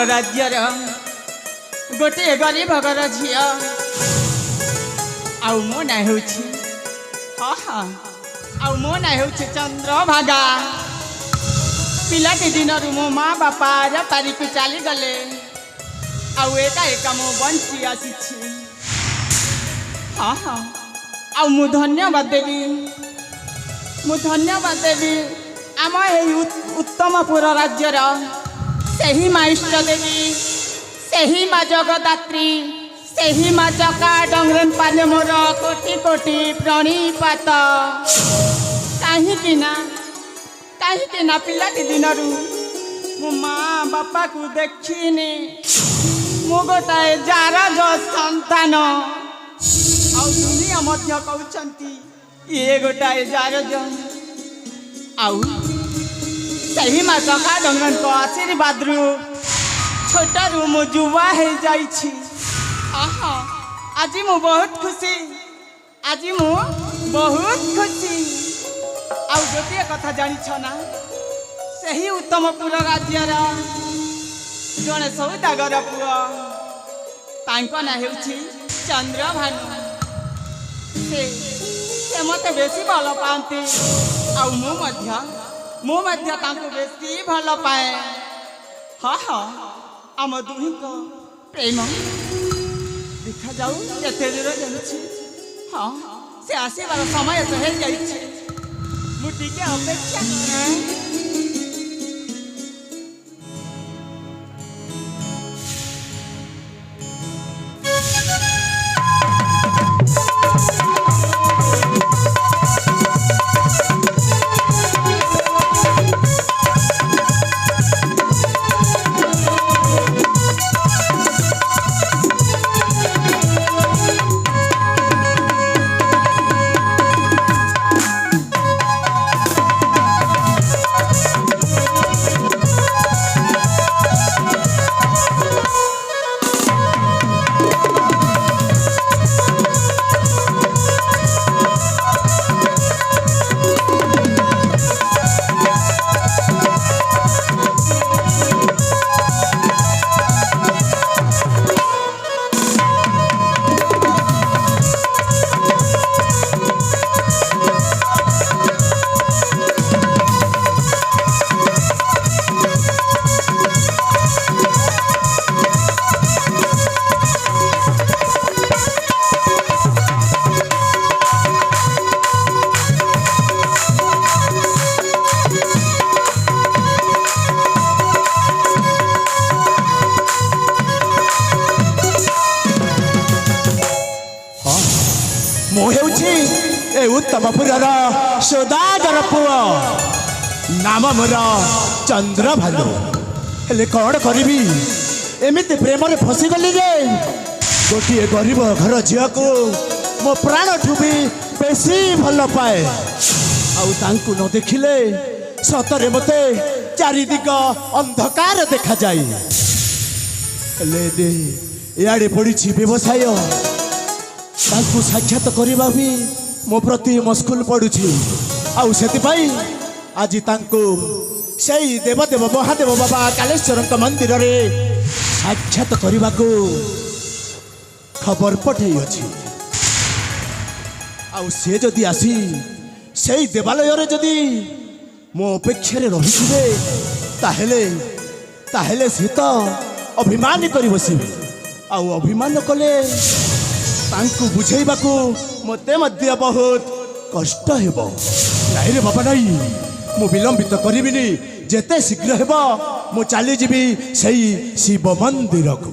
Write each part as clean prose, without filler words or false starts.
राज्यर गोटे गरीब घर झी आउ मो ना हो मो ना हो चंद्रभागा पिलाटी दिन मो माँ बापा तारीख चली गले आउ एका एका मो बंची आसी आउ मु धन्यवाद देवी आम उत्तमपुर राज्यर सही माँ इष्ट देवी सही माँ जगदात्री सही माँ चका डंगरन पाने मोर कोटि कोटि प्रणिपात कहीं पिलाटी दिन मो माँ बापा को देखनी मु गोटाए जार संतान आउ दुनिया मध्य कहउछंती ये गोटाए जार आउ सही माँ चका डंगरन को आशीर्वाद रु छोटारू मो जुवा है जाइछि आज मु बहुत खुशी आउ गोटे कथा जानिछ ना सही उत्तमपुर राज्यर जड़े सौदागर पुआ तांको ना हेउछि चंद्रभानु से मते बेसी भल पाती आउ मु मध्य तांको बेसी भल पाए आम दुही को प्रेम देखा जाऊ केते दूर जाउछि से आसीबार समय तो हे जाइछि मु टिके अपेक्षा उत्तमपुर सौदागर पुआ नाम मोर चंद्रभानु हेले कौन करी एमती प्रेम फसीगली जे गोटे गरीब घर झील को मो प्राण ठू भी बेसी भल पाए आउ न देखिले सतरे मते चारिदिग अंधकार देखा जाए इे पड़ी व्यवसाय साक्षात करवा भी मो प्रति मुस्कुल पड़ुछि आउ सेतिपाई आज तांको सेई देवदेव महादेव बाबा कालेश्वर मंदिर रे साक्षात करने को खबर पठे अच्छी आउ से जदि आसी से देवालय रे जदि मो अपेक्षा रही ताहेले से तो अभिमान कर बसबे आउ अभिमान कले तांको बुझेबा को मते मध्य बहुत कष्ट हेबो नहीं रे बाबा नहीं मु विलंबित करिबिनी जेते शीघ्र हेबो मु चली जीवी सही शिव मंदिर को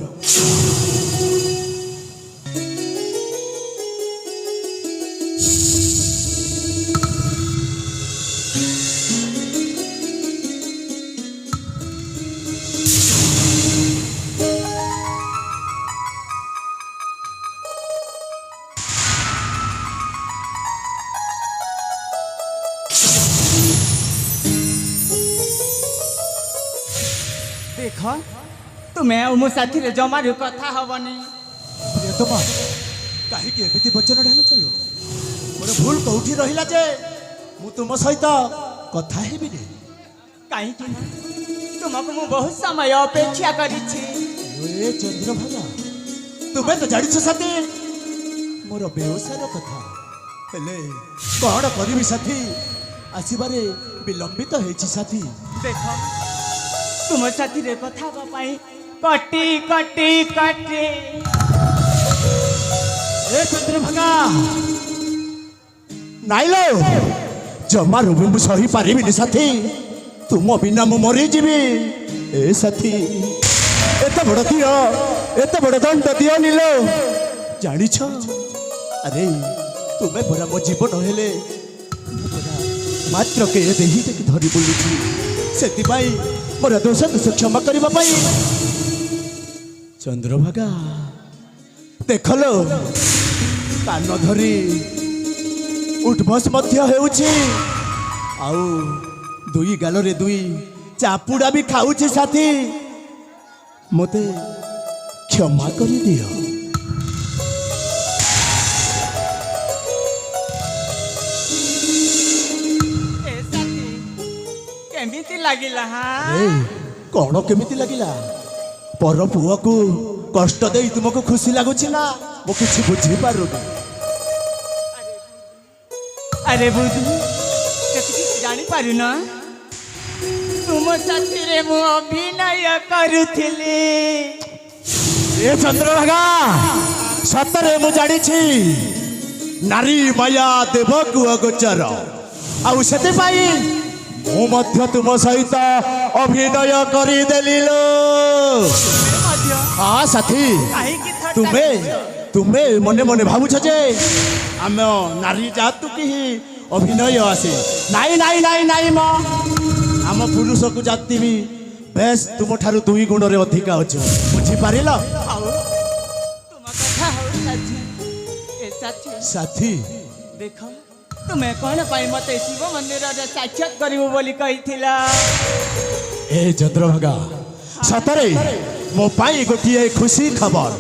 देख तुम्हें मो साथी रे जमार कथा हबनी प्रियतमा कहीं एमती वचन ढाल चलो मोर भूल कौटी रहिला जे मु तुम सहित कथा हेबी रे कहीं तुमको मु बहुत समय अपेक्षा करिछि। ए चंद्रभागा तुमे तो जानिछ साथी मोर बेवसार कथा हेले कौन करिबी साथी आसीबारे विलंबित हेछि साथी। देख तुम साथी रे कथा हवा पाई कटी कटी कटी। ए चंद्रभागा नाइलो जमा रुबी मु सही पारिबिनी साथी तुम बिना मु मरी जीवी। ए साथी एत बड़ दियो एत बड़ दंड दियो नीलो जानिछ अरे तुमे परा मो जीवन हेले मात्र के देही के धरी बुलुछि सेति पाई मोर दोष दोष क्षमा करबा पाई। चंद्रभागा देखलो कान धरी उठबस मध्य हेउछि आउ दुई गाल रे दुई चापुड़ा भी खाऊछि साथी मते क्षमा करि दियो। ए साथी केमिति लागिला हा? ए कौन केमिति लागिला पर पुआ को कष्ट देई तुमको खुशी लागुछि ना मो किछि बुझी पारुनी। अरे बुद्धू केतिकी जानी पारु ना तुम साथी रे मु अभिनय करुथिली। ए चंद्रभागा सतरे मु जानिछि नारी माया देवकु अगोचर आउ सेते पाई मु मध्य तुम सहित अभिनय करि देलिलो। हाँ साथी तुमे तुमे मने मने भावुछ जे आम नारी जातु कि अभिनय आसे नाई नाई नाई नाई म आम पुरुष को जाति भी बेस तुम ठारू दुई गुण रे अधिका अच्छे बुझी पारिल। तुम कथा हो साथी। ए साथी साथी देख तुमे कौन पाई मते शिव मंदिर रे साक्षात करिवो बोली कहिथिला। ए चंद्रभागा सतरे मो पाई गोटिए खुशी खबर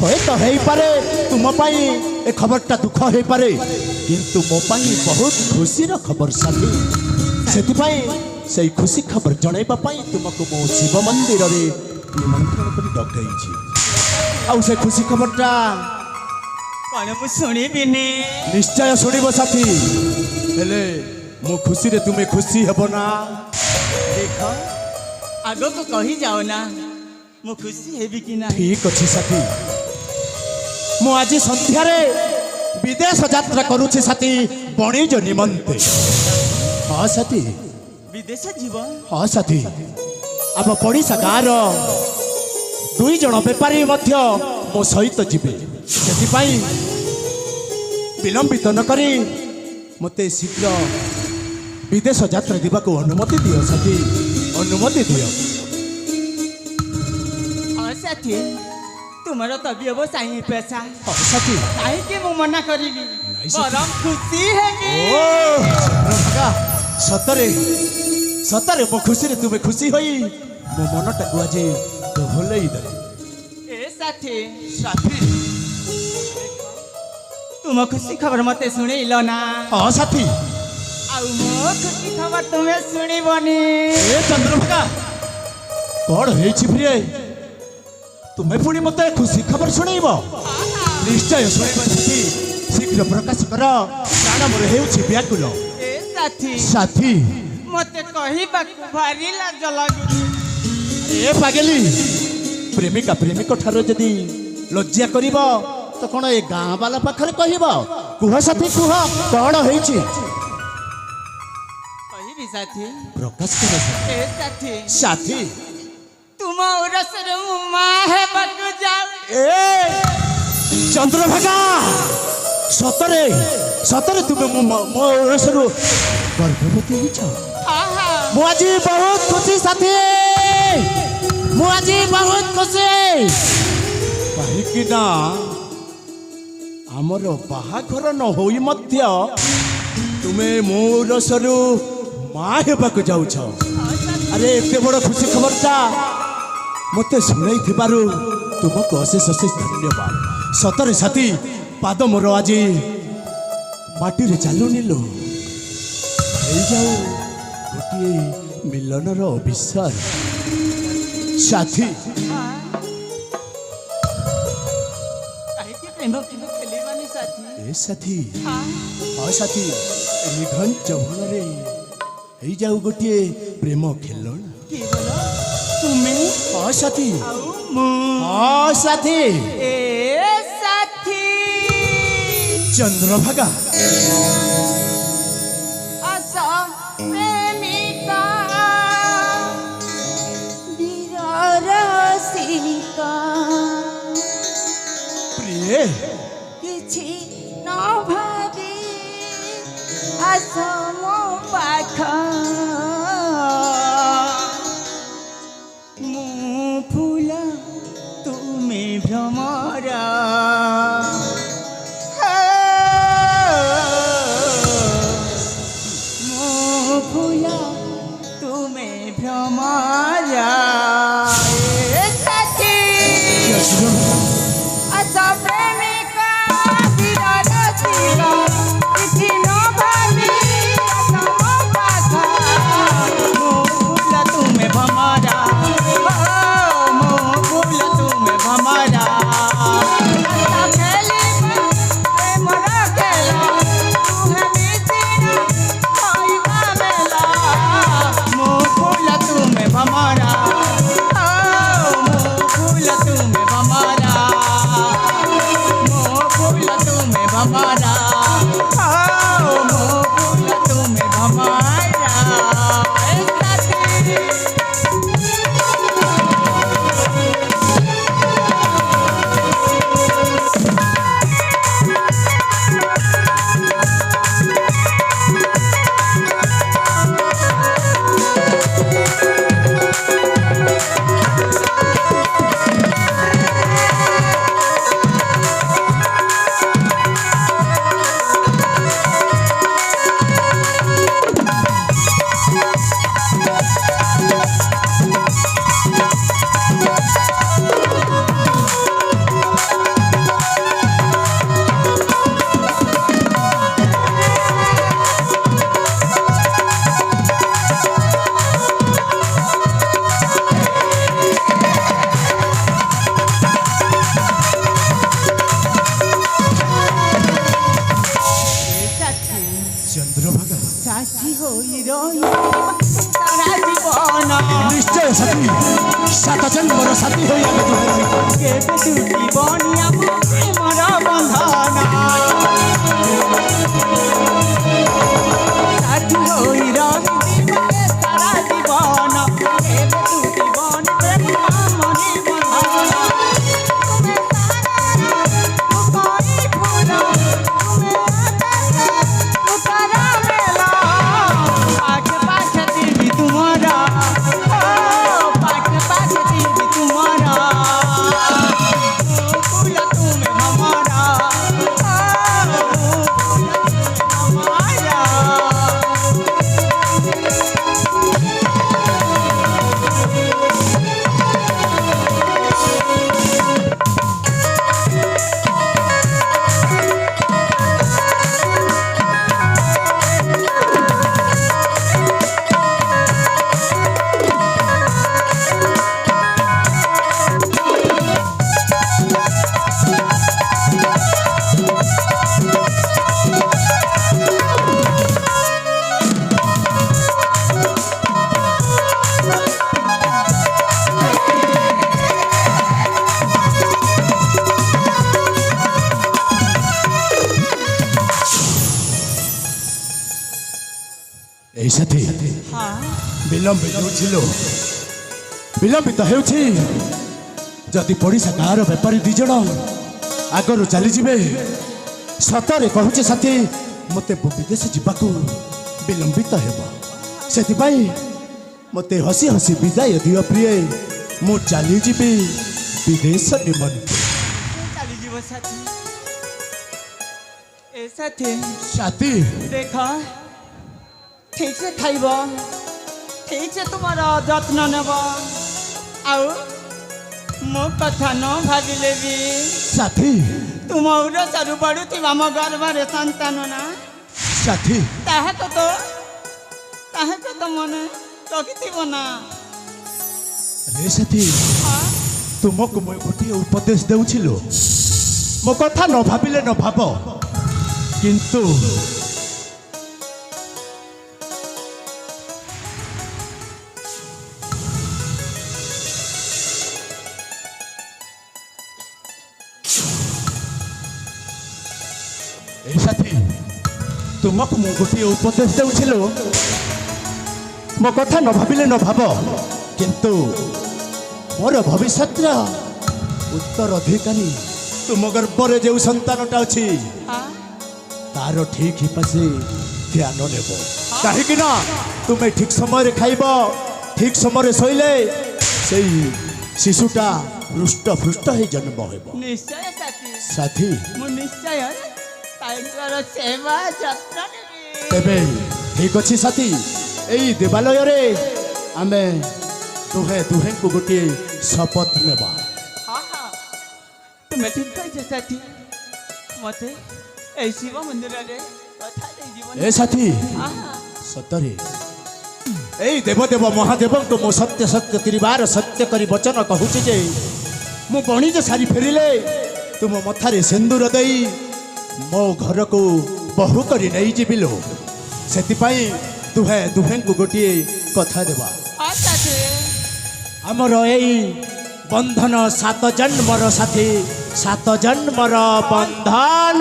होए तो हेई पारे तुम पाई ए खबरटा दुख हेई पारे किंतु मो पाई बहुत खुशी रो खबर साथी सेति पाई सेई खुशी खबर जणाइबा पाई तुमको मो शिव मंदिर रे निमंत्रण करी डकैछि आउ से खुशी खबरटा कौन मु सुनिबिनी। निश्चय सुनिबो साथी हेले मो खुशी रे तुमे खुशी हेबो ना। देख आगो को कही जाओ ना मु खुशी हेबी कि ना। ठीक अछि साथी मु आज संध्यारे विदेश यात्रा करूछि साथी बणिज निमंते। हाँ साथी विदेश जीवन हाँ साथी आम पड़िशा गाँव दुई जन बेपारी मध्य मो सहित जीवे सेथिपाई विलंबित न करी मते शीघ्र विदेश यात्रा दिबाको अनुमति दियो साथी अनुमति दियो। हाँ साथी तुम्हारा तो व्यवसायी पैसा हाँ साथी काहे के मु मना करिबी बरम खुशी हेबी। चंद्रभागा सतरे सतरे मो खुशी रे तुमे खुशी होई मो मनटा को आज दोहलेई दे। ए साथी साथी तुम खुशी खबर मते सुनेइलो ना। हाँ साथी आउ मो खुशी खबर तुम्हें सुनिबनी। ए चंद्रभागा कौन हेछि प्रिय तुम्हें पुणी मते खुशी खबर सुनेइबो निश्चय सुनेइबो साथी शीघ्र प्रकाश कर प्राण मोर हेउछि व्याकुल। ए साथी साथी मते कहिबा भारी लाज लागुछि। ए पागेली प्रेमिका प्रेमिक ठारो जदी लज्जा करिबो तो कौन ए गाँ वाला पाखरे कहब कुह साथी कुह कौन हेछि कहिबी साथी प्रकाश कर साथी। ए साथी साथी तुम उरसर उमा है बकु जाऊ। ए चंद्रभागा सतरे सतरे तुमे मो रसरु गर्भवती हिछ आहा मु आज बहुत खुशी साथी मु आज बहुत खुशी काहेकि ना हमर बाहाघर न होई मध्य तुमे मो रसरु माँ हेबाक जाउछ। अरे एते बड़ खुशी खबरटा मते सुनाई थिबारु तुमको अशेष अशेष धन्यवाद सतरे साथी पाद मोर आज माटी रे चालू नीलो जाऊ गोटे मिलनर अविश्वास ସାଥୀ କାହିଁକି ପ୍ରେମ କିନ୍ତୁ ଖେଳିବାନି ସାଥୀ ଏ ସାଥୀ ହଁ ହଁ ସାଥୀ ନିଘନ ଯୌବନରେ ହେଇଯାଉ ଗୋଟିଏ ପ୍ରେମ ଖେଳଣା কি বলো তুমি ହଁ ସାଥୀ ଆଉ ମୁଁ ହଁ ସାଥୀ ଏ ସାଥୀ ଚନ୍ଦ୍ରଭାଗା আস প্রেমিকা বীররসিকা প্রিয়ে କିଛି ନ ଭାବି ଆସ ମୋ ପାଖ ମୁଁ ଫୁଲ ତୁମେ ଭ୍ରମର ମୁଁ ଫୁଲ ତୁମେ ଭ୍ରମର ଏ ସାଥୀ আচ্ছা প্রেমিকা বিররসিকা କିଛି ନ ଭାବି ଆସ ମୋ ପାଖ ମୋ ଫୁଲ ତୁମେ ଭମରା ମୋ ଫୁଲ ତୁମେ ଭମରା ଆଚ୍ଛା ଖେଳିବା ପ୍ରେମର ଖେଳ ତୁମେ ମିଶିନା ଖାଇବା ମେଲା ମୋ ଫୁଲ ତୁମେ ଭମରା ମୋ ଫୁଲ ତୁମେ ଭମରା ମୋ ଫୁଲ ତୁମେ ଭମରା ମୋ ଫୁଲ ତୁମେ ଭମରା ଏ ସାଥୀ ଚନ୍ଦ୍ରଭାଗା ସାଥୀ ହୋଇ ରହିବା ସାରା ଜୀବନ ନିଶ୍ଚୟ ସାଥୀ ସାତ ଜନ୍ମର ସାଥୀ ହୋଇ ଆମେ ଦୁହେଁ ରହିବା କେବେ ଟୁଟିବନି ଆମ ପ୍ରେମର ବନ୍ଧନ ସାଥୀ ହୋଇ ରହିବା ସାରା ଜୀବନ କେବେ ଟୁଟିବନି ପ୍ରେମ ମନି ବନ୍ଧନ ତୁମେ ସାରାର ମୁଁ କଇଁ ଫୁଲ ତୁମେ ଆକାଶ ମୁଁ ତାରା ମେଲା ପାଖେ ପାଖେ ଥିବି ତୁମର ପାଖେ ପାଖେ ଥିବି ତୁମର ମୋ ଫୁଲ ତୁମେ ଭମରା এই সাথী ହଁ ବିଳମ୍ବିତ ହେଉଥିଲ ବିଳମ୍ବିତ ହେଉଛି ଯଦି ପଡ଼ିଶା ଗାଁର ବେପାରୀ ଦି ଜଣ ଆଗରୁ ଚାଲିଯିବେ ସତରେ କହୁଛି ସାଥୀ ମୋତେ ବିଦେଶ ଯିବାକୁ ବିଳମ୍ବିତ ହେବ ସେଥିପାଇଁ ମୋତେ ହସି ହସି ବିଦାୟ ଦିଅ ପ୍ରିୟ ମୁଁ ଚାଲିଯିବି ବିଦେଶ ନିମନ୍ତେ ଚାଲିଯିବ ସାଥୀ ଏ ସାଥୀ ସାଥୀ ଦେଖ ଠିକ୍ ସେ ଖାଇବ ଠିକ୍ ସେ ତୁମର ଯତ୍ନ ନେବ ଆଉ ମୋ କଥା ନ ଭାବିଲେ ବି ସାଥୀ ତୁମ ଉରସରୁ ବଢ଼ୁଥିବା ମୋ ଗର୍ଭରେ ସନ୍ତାନ ନା ସାଥୀ ତାହାକୁ ତ ମନେ ରଖିଥିବ ନା रे साथी तुमको मैं गोटे उपदेश देउछिलो मो कथा न भाबिले न भाब किंतु ए साथी तुमको मैं गोटे उपदेश देउछिलो मो कथा न भाबिले न भाब किंतु मोर भविष्यत उत्तराधिकारी तुम गर्भरे जो संतानटा अच्छी तार ठीक ही पासे ध्यान नेब कहीं ना तुम्हें ठीक समय खाइब ठीक समय शोले से शिशुटा हृष्ट फृष्ट ही जन्म हो निश्चय साथी साथी मु निश्चय तांकर सेवा जत्न नेबी तेबे ठीक अच्छी साथी यही देवालय रे आमे दुहे दुहे को गोटे शपथ नेबा हाँ हाँ तुम्हें ठीक कह साथी मते ए शिव मंदिर रे कथा दे जीवन ए साथी हाँ हाँ सतरे ए देवदेव महादेव को मो सत्य सत्य तिरिबार सत्य करी वचन कहूची जे मु बणिज सारी फेरिले तुम मथारे सिंदूर देई मो घर को बहु करी नहीं जीविलो सेतिपाई दुहे दुहे को गोटे कथा देवा हाँ साथी आमर यही बंधन 7 जन्मर साथी 7 जन्मर बंधन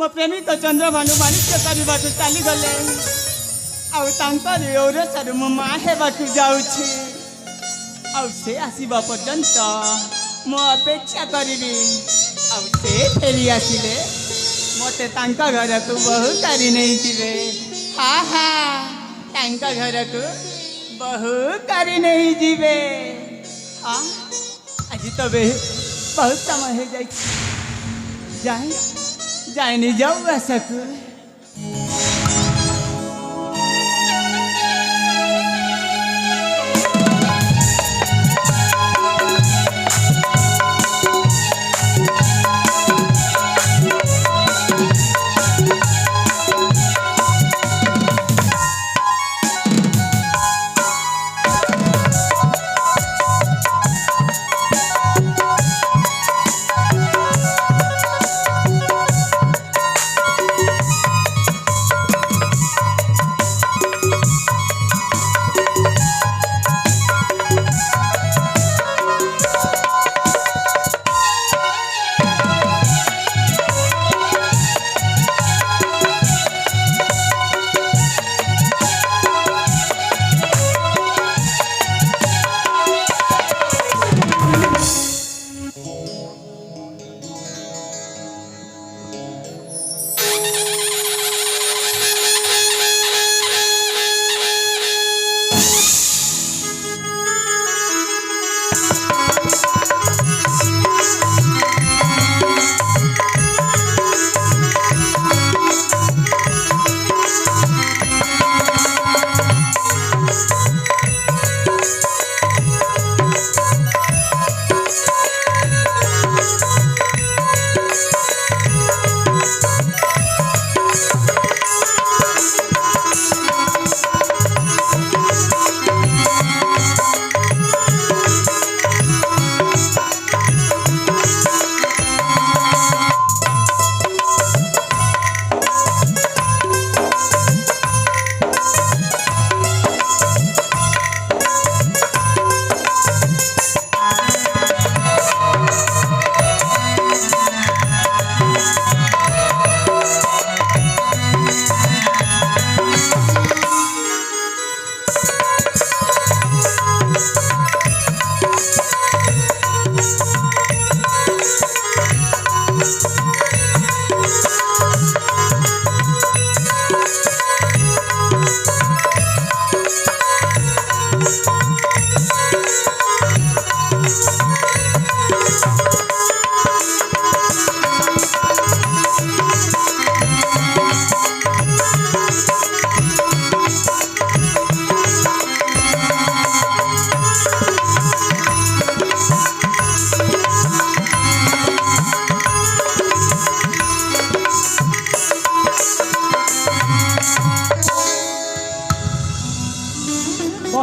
मो प्रेमी तो चंद्रभानु माणिक्य करने चली गले आउर मो माँ हेबाकू जाऊँगी से आसवा पर्यंत मो अपेक्षा करी से फेरी आसिले मते घर को बहु तारी नहीं जीवे हाँ हाँ घर को बहु तारी नहीं जीवे हाँ आज तो बहुत समय हो जाए जाए नहीं जाऊ ऐसा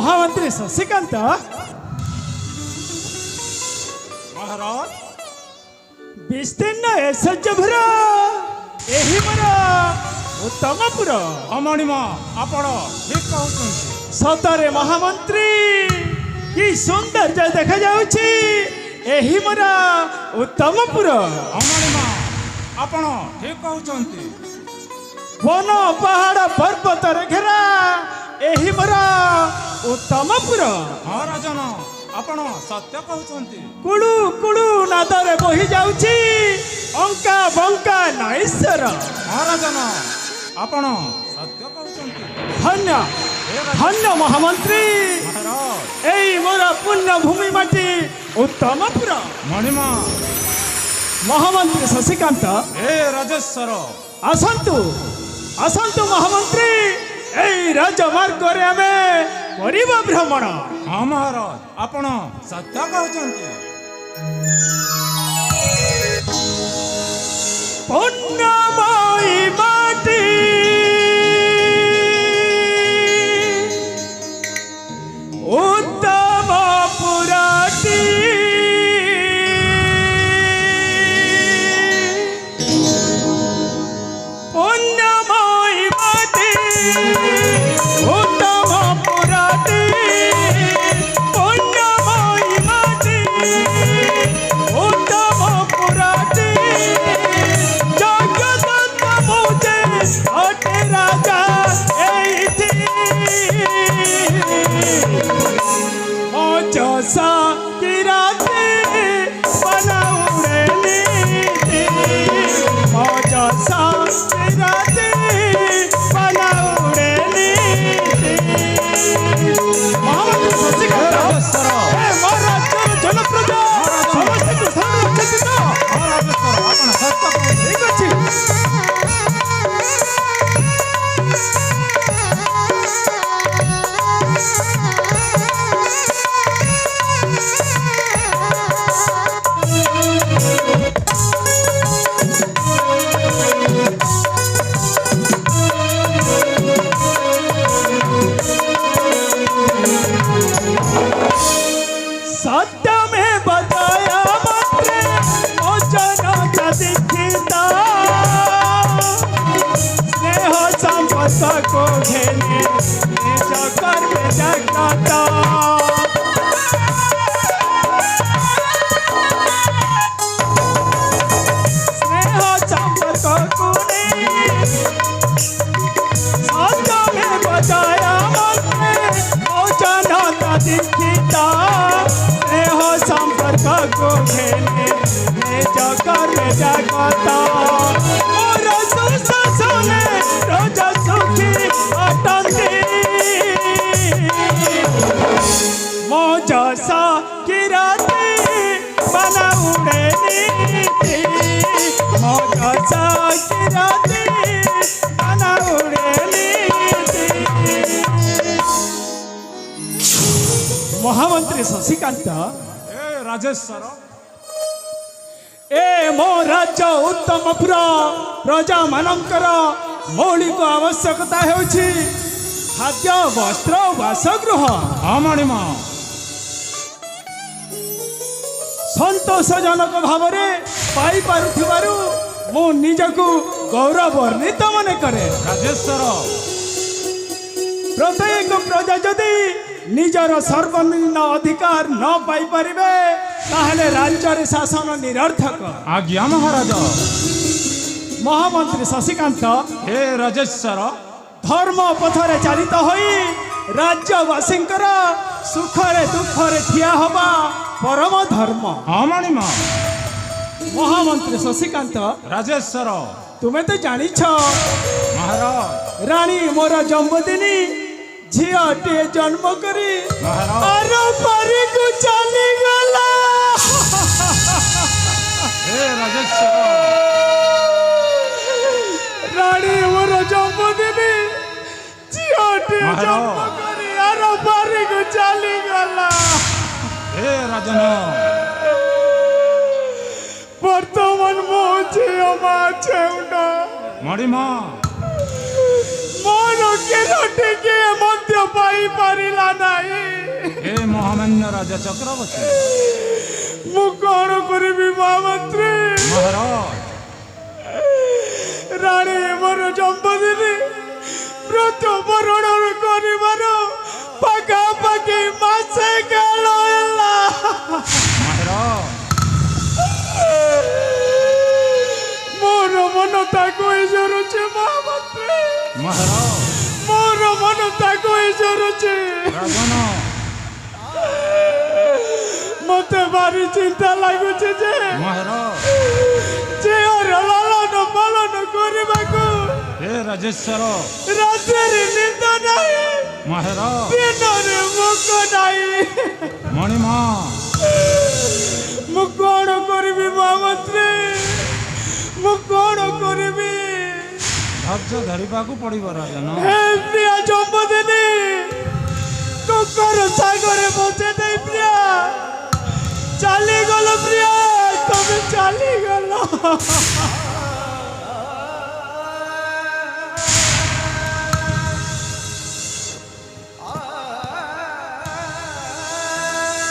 ମହାମନ୍ତ୍ରୀ ଶଶିକାନ୍ତ ମହାରାଜ ବିସ୍ତୀର୍ଣ୍ଣ ଐଶ୍ୱର୍ଯ୍ୟଭର ଏହି ମୋର ଉତ୍ତମପୁର। ଅମଣିମ ଆପଣ ଠିକ କହୁଛନ୍ତି। ସତରେ ମହାମନ୍ତ୍ରୀ କି ସୌନ୍ଦର୍ଯ୍ୟ ଦେଖାଯାଉଛି ଏହି ମୋର ଉତ୍ତମପୁର। ଅମଣିମ ଆପଣ ଠିକ କହୁଛନ୍ତି। ବନ ପାହାଡ଼ ପର୍ବତରେ ଘେରା ଏହି ମୋର ଉତ୍ତମପୁର। ହଁ ରାଜନ ଆପଣ ସତ୍ୟ କହୁଛନ୍ତି। କୁଳୁ କୁଳୁ ନାଦରେ ବହି ଯାଉଛି ଅଙ୍କା ବଙ୍କା ନୈଶ୍ୱର। ହଁ ରାଜନ ଆପଣ ସତ୍ୟ କହୁଛନ୍ତି। ଧନ୍ୟ ଧନ୍ୟ ମହାମନ୍ତ୍ରୀ ମହାରାଜ ଏଇ ମୋର ପୁଣ୍ୟ ଭୂମି ମାଟି ଉତ୍ତମପୁର। ମଣିମ ମହାମନ୍ତ୍ରୀ ଶଶିକାନ୍ତ ଏ ରାଜେଶ୍ୱର ଆସନ୍ତୁ ଆସନ୍ତୁ ମହାମନ୍ତ୍ରୀ ଏଇ ରାଜମାର୍ଗରେ ଆମେ କରିବା ଭ୍ରମଣ। ହଁ ମହାରାଜ ଆପଣ ସତ୍ୟ କହୁଛନ୍ତି। ପୁଣ୍ୟମୟୀ ମାଟି ଉତ୍ତମ ପୁରାଟି ପୁଣ୍ୟମୟୀ ମାଟି ଉତ୍ତମ ପୁରାଟି ପୁଣ୍ୟମୟୀ ମାଟି ଉତ୍ତମ ପୁରାଟି ଜଗଦତ୍ତ ମୁଜେ ଅଟେ ରାଜା ଏଇଠି ମଜସା କିରାତି ବନାଉଡ଼େ নীতি মজসা কিরাতি বনাউড়ে নীতি। মহামন্ত্রী শশিকান্ত এ মহারাজ্যর জনপ্রজা ସମସ୍ତଙ୍କୁ ସଂରକ୍ଷିତ। ହଁ ରାଜେଶ୍ୱର ଆପଣ ସତ୍ୟ କହୁଛନ୍ତି। ଠିକ ଅଛି। सत्यमे बताया मात्रे मोचन दीक्षिता स्नेह संपत्त को घेने निज कर्म जगता स्नेह संपर्क को सत्यमे बताया मात्रे मोचन दीक्षिता स्नेह संपर्क को घेने निज कर्म जगता मोर सुशासने रोज सुखी अटंती मजसा किराती बनाउड़े नीति मजसा किराती बनाउड़े नीति। ମହାମନ୍ତ୍ରୀ ଶଶିକାନ୍ତ ଏ ରାଜେଶ୍ୱର ଏ ମୋ ରାଜ୍ୟ ଉତ୍ତମପୁର ପ୍ରଜାମାନଙ୍କର ମୌଳିକ ଆବଶ୍ୟକତା ହେଉଛି ଖାଦ୍ୟ ବସ୍ତ୍ର ଓ ବାସଗୃହ। ହଁ ମଣିମ ସନ୍ତୋଷଜନକ ଭାବରେ ପାଇପାରୁଥିବାରୁ ମୁଁ ନିଜକୁ ଗୌରବାନ୍ୱିତ ମନେ କରେ। ରାଜେଶ୍ୱର ପ୍ରତ୍ୟେକ ପ୍ରଜା ଯଦି ନିଜର ସର୍ବନିମ୍ନ ଅଧିକାର ନ ପାଇପାରିବେ ତାହେଲେ ରାଜ୍ୟରେ ଶାସନ ନିରର୍ଥକ। ଆଜ୍ଞା ମହାରାଜ। ମହାମନ୍ତ୍ରୀ ଶଶିକାନ୍ତ ହେ ରାଜେଶ୍ୱର ଧର୍ମ ପଥରେ ଚାଲିତ ହୋଇ ରାଜ୍ୟବାସୀଙ୍କର ସୁଖରେ ଦୁଃଖରେ ଠିଆ ହେବା ପରମ ଧର୍ମ। ହଁ ମଣିମ ମହାମନ୍ତ୍ରୀ ଶଶିକାନ୍ତ ରାଜେଶ୍ୱର ତୁମେ ତ ଜାଣିଛ ମହାରାଜ ରାଣୀ ମୋର ଜନ୍ମଦିନୀ ଝିଅଟିଏ ଜନ୍ମ କରି ମହାରାଜ ଆର ପାରିକୁ ଚାଲିଗଲା। ହେ ରାଜେଶ୍ୱର ରାଣୀ ମୋର ଜନ୍ମଦିନୀ ଝିଅଟିଏ ଜନ୍ମ କରି ଆର ପାରିକୁ ଚାଲିଗଲା। ହେ ରାଜନ ବର୍ତ୍ତମାନ ମୋ ଝିଅ ମା ଛେଉଣ୍ଡ ମଣିମ ମୋର ଚୌକିର ଟିକେ ମଧ୍ୟ ପାଇପାରିଲା ନାହିଁ। ଏ ମହାମାନ୍ୟ ରାଜା ଚକ୍ରବର୍ତ୍ତୀ ମୁଁ କ'ଣ କରିବି ମହାମନ୍ତ୍ରୀ? ମହାରାଜ ରାଣୀ ମୋର ଜନ୍ମଦିନ ବ୍ରତ ବରଣ କରିବାର ପାଖାପାଖି ମାସେ କାଳ ହେଲା। ମହାରାଜ ମୋର ମନ ତାକୁ ଝରୁଛି ମହାମନ୍ତ୍ରୀ। ମହାରାଜ ମୋର ମନ ତାକୁ ଝରୁଛି। ରାଜନ ମତେ ଭାରି ଚିନ୍ତା ଲାଗୁଛି ଯେ ମହାରାଜ ଝିଅର ଲାଳନ ପାଳନ କରିବାକୁ ହେ ରାଜେଶ୍ୱର ରାତିରେ ନିଦ ନାହିଁ, ମହାରାଜ ଦିନରେ ଭୋକ ନାହିଁ। ମଣିମା ମୁଁ କ'ଣ କରିବି ମହାମନ୍ତ୍ରୀ? ମୁଁ କ'ଣ କରିବି? ଧୈର୍ଯ୍ୟ ଧରିବାକୁ ପଡ଼ିବ ରାଜନ। ହେ ପ୍ରିୟା ଜନ୍ମଦିନ କୁକୁର ସାଗରେ ବସେଇ ଦେଇ ପ୍ରିୟା ଚାଲିଗଲ। ପ୍ରିୟା ତମେ ଚାଲିଗଲ।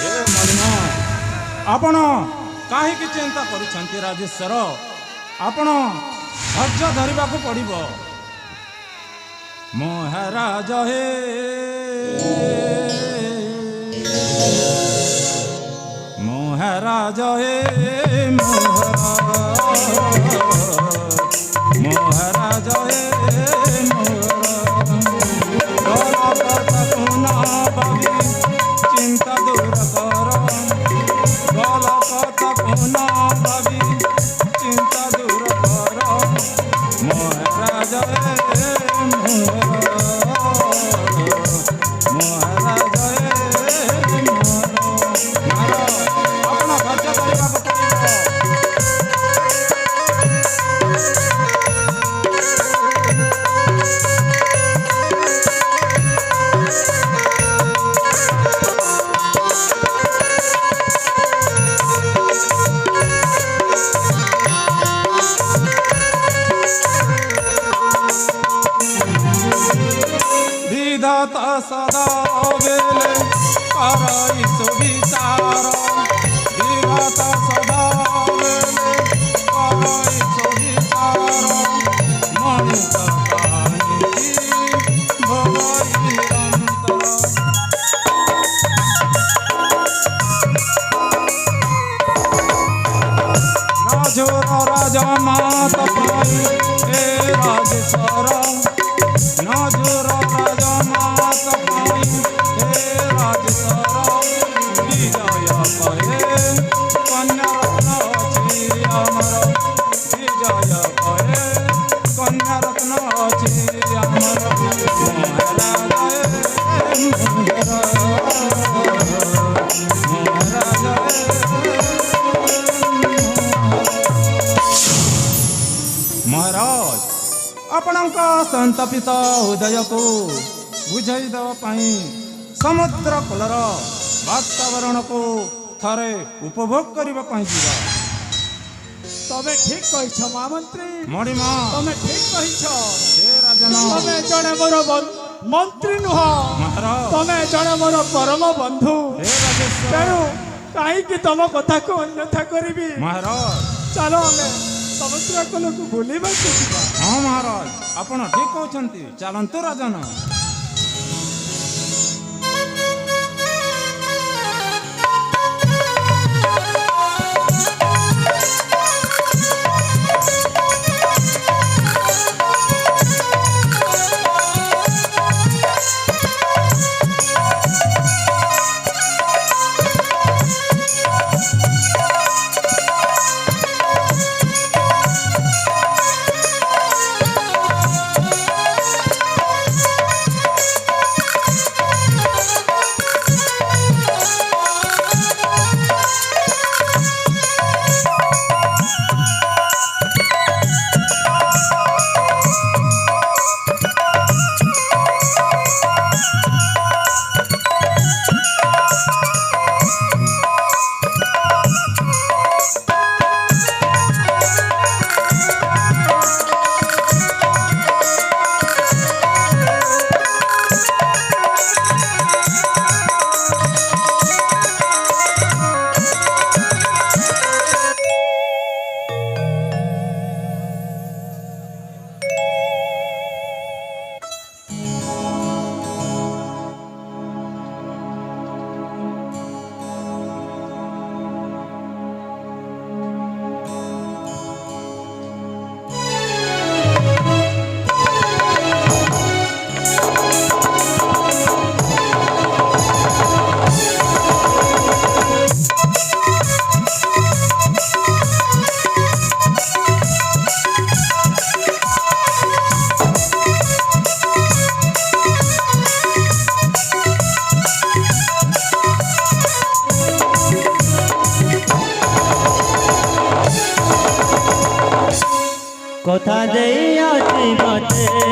ହେ ମଣିମା ଆପଣ କାହିଁକି ଚିନ୍ତା କରୁଛନ୍ତି ରାଜେଶ୍ୱର? ଆପଣ ଧୈର୍ଯ୍ୟ ଧରିବାକୁ ପଡ଼ିବ। ମହାରାଜ ହେ ମହାରାଜ ହେ ମହାରାଜ ହେ ଚିନ୍ତା ଦୂର କର ଭଲ କଥା କୁନା ଭାବି ଚିନ୍ତା ଦୂର କର ମହାରାଜ ମହାରାଜ ଆପଣ ଖର୍ଚ୍ଚ କରିବାକୁ ପଡ଼ିବ। विधाता सदा बेले कराई सुविचार विधाता सदा बेले कराई सुविचार मनुष्य काहिकी भवई निरंतर राजोर राजा मात पाई हे राजेश्वर नाजुर राजा मात पाई हे राजेश्वर विजय कहे कन्या रत्न अछि अमर विजय कहे कन्या रत्न अछि अमर महाराज ଆପଣଙ୍କ ସନ୍ତପିତ ହୃଦୟକୁ ବୁଝାଇ ଦେବା ପାଇଁ ସମୁଦ୍ର କୂଳର ବାତାବରଣକୁ ଥରେ ଉପଭୋଗ କରିବା ପାଇଁ ଯିବା। ତମେ ଠିକ କହିଛ ମହାମନ୍ତ୍ରୀ। ମଣିମା ତମେ ଠିକ କହିଛ। ହେ ରାଜନ ତମେ ଜଣେ ମୋର ମନ୍ତ୍ରୀ ନୁହଁ, ମହାରାଜ ତମେ ଜଣେ ମୋର ପରମ ବନ୍ଧୁ। ହେ ରାଜେଶ୍ୱର ତେଣୁ କାହିଁକି ତମ କଥାକୁ ଅନ୍ୟଥା କରିବି? ମହାରାଜ ଚାଲ ଆମେ ସମୁଦ୍ର କୂଳକୁ ବୁଲିବାକୁ ଯିବା। ହଁ ମହାରାଜ ଆପଣ ଠିକ କହୁଛନ୍ତି। ଚାଲନ୍ତୁ ରାଜନ।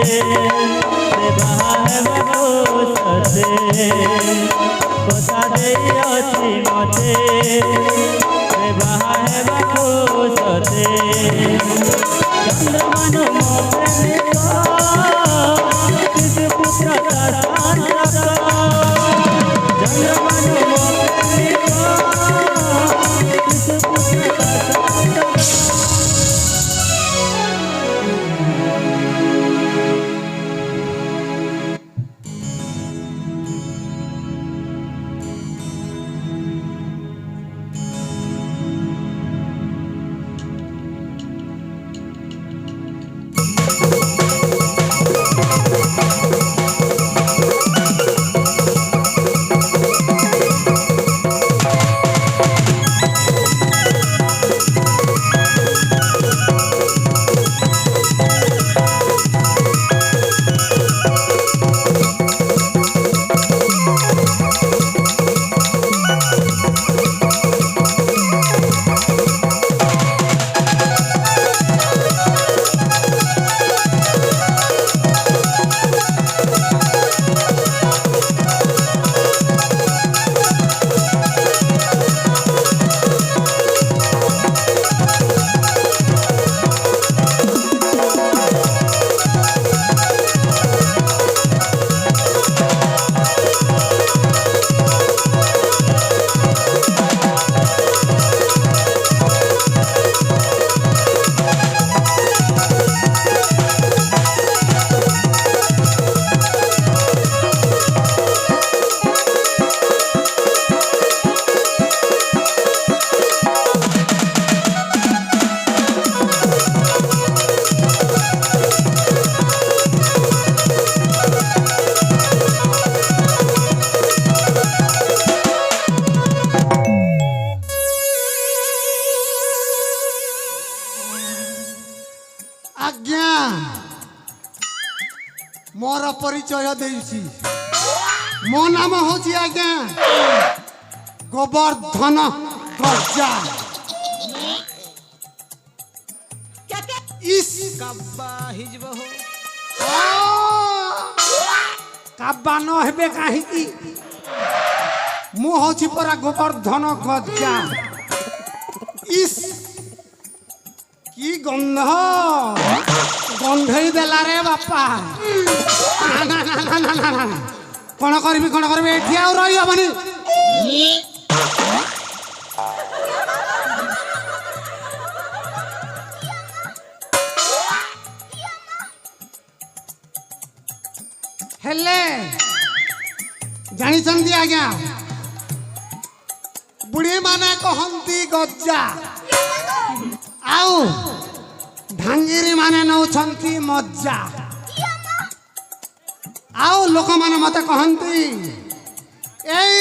ସେ ବାହା ହେବାକୁ ସତେ କଥା ଦେଇଅଛି ମତେ ସେ ବାହା ହେବାକୁ ସତେ ଚନ୍ଦ୍ରମାନ ମୋ ପ୍ରେମିକ ଶିଶୁ ପୁତ୍ର ତା ସାନ୍ତକ ଚନ୍ଦ୍ରମାନ ମୋ ପ୍ରେମିକ ଶିଶୁ ପୁତ୍ର ତା ସାନ୍ତକ आज्ञा मोर परिचय देउछि मो नाम होछि आज्ञा गोवर्धन गजा इस काब्बा हिजबो हो काब्बा न हेबे काहिकी मु होछि परा गोवर्धन गजा इस की गंध गंधई देला रे बापा ना ना ना ना ना ना कोन करबी एठी आ रही हबनी हेले जानी चंदी आज्ञा बुढ़ी माने कहंती गज्जा आउ ढांगिरी माने नौछंती मज्जा आउ लोक माने मते कहंती एई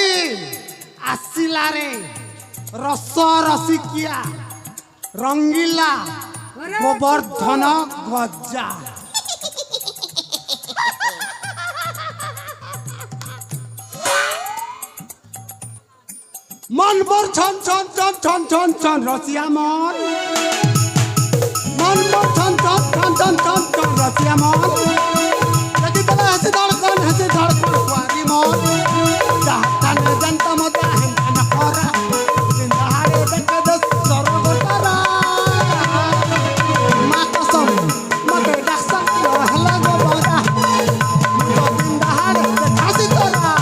आसिला रे रस रसिकिया रंगीला गोवर्धन गज्जा मन पर छन छन छन छन छन छन रसिया मन पर छन छन छन छन छन छन रसिया मन लगी तले हसी धड़कन स्वारी मन जहां न जनता मता है न कोरा जिंदारे देखे दस सरगोटारा मा कसम मते डाक्सा हला गो बड़ा तो जिंदारे हसी तोरा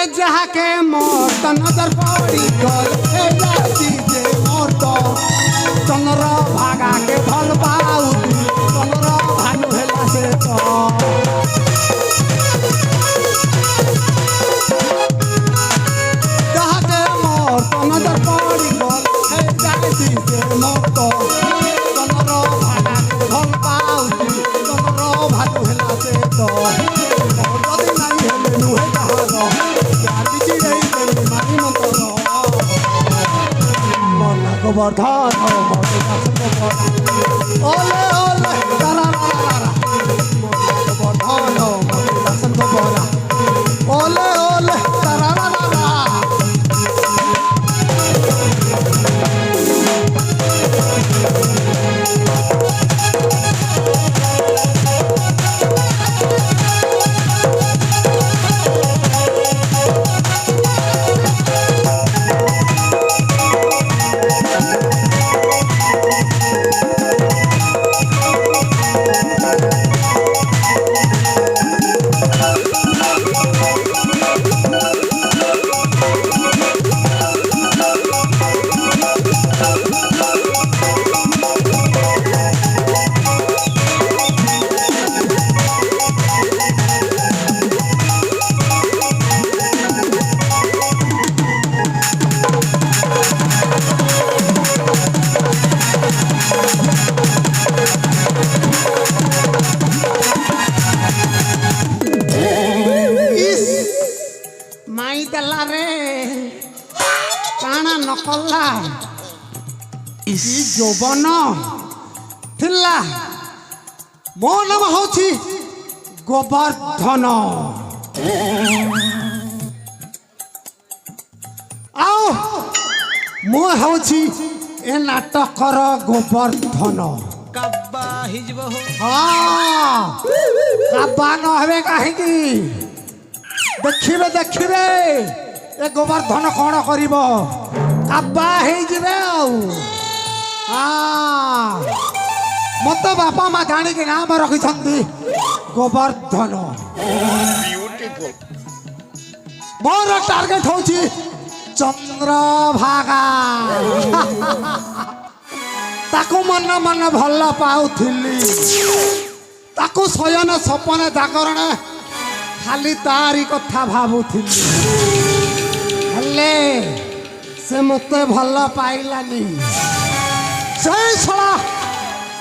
अरे जहाँ के मोर तो नजर पड़ी गल हे जाती जे मोर तो चंद्र भागा के भल पाऊ चंद्र भानु हेला से तो जहाँ के मोर तो नजर पड़ी गल हे जाती जे मोर तो चंद्र भागा के भल पाऊ चंद्र भानु हेला से तो मोर नहीं हेले नुहे जहाँ गोवर्धन ओले ओले गोवर्धन ओले ओले माई देला रे काना नकला ई जोबन थिला मो नाम होछि गोवर्धन आओ मो होछि ए नाटकर गोवर्धन कब्बा हिजब हो हाँ काबा न हवे काहेकि देखिबे देखिबे ए गोवर्धन कौन करिब काबा हे जिबे मत बापा माँ जानी के नाम रखी गोवर्धन मोर टार्गेट होची चंद्रभागा ताकू मन मन भल पाउथिली ताकू शयन सपन जागरण खाली तारी कथा भावुथिली हेले से मते भल पाइलानी से छला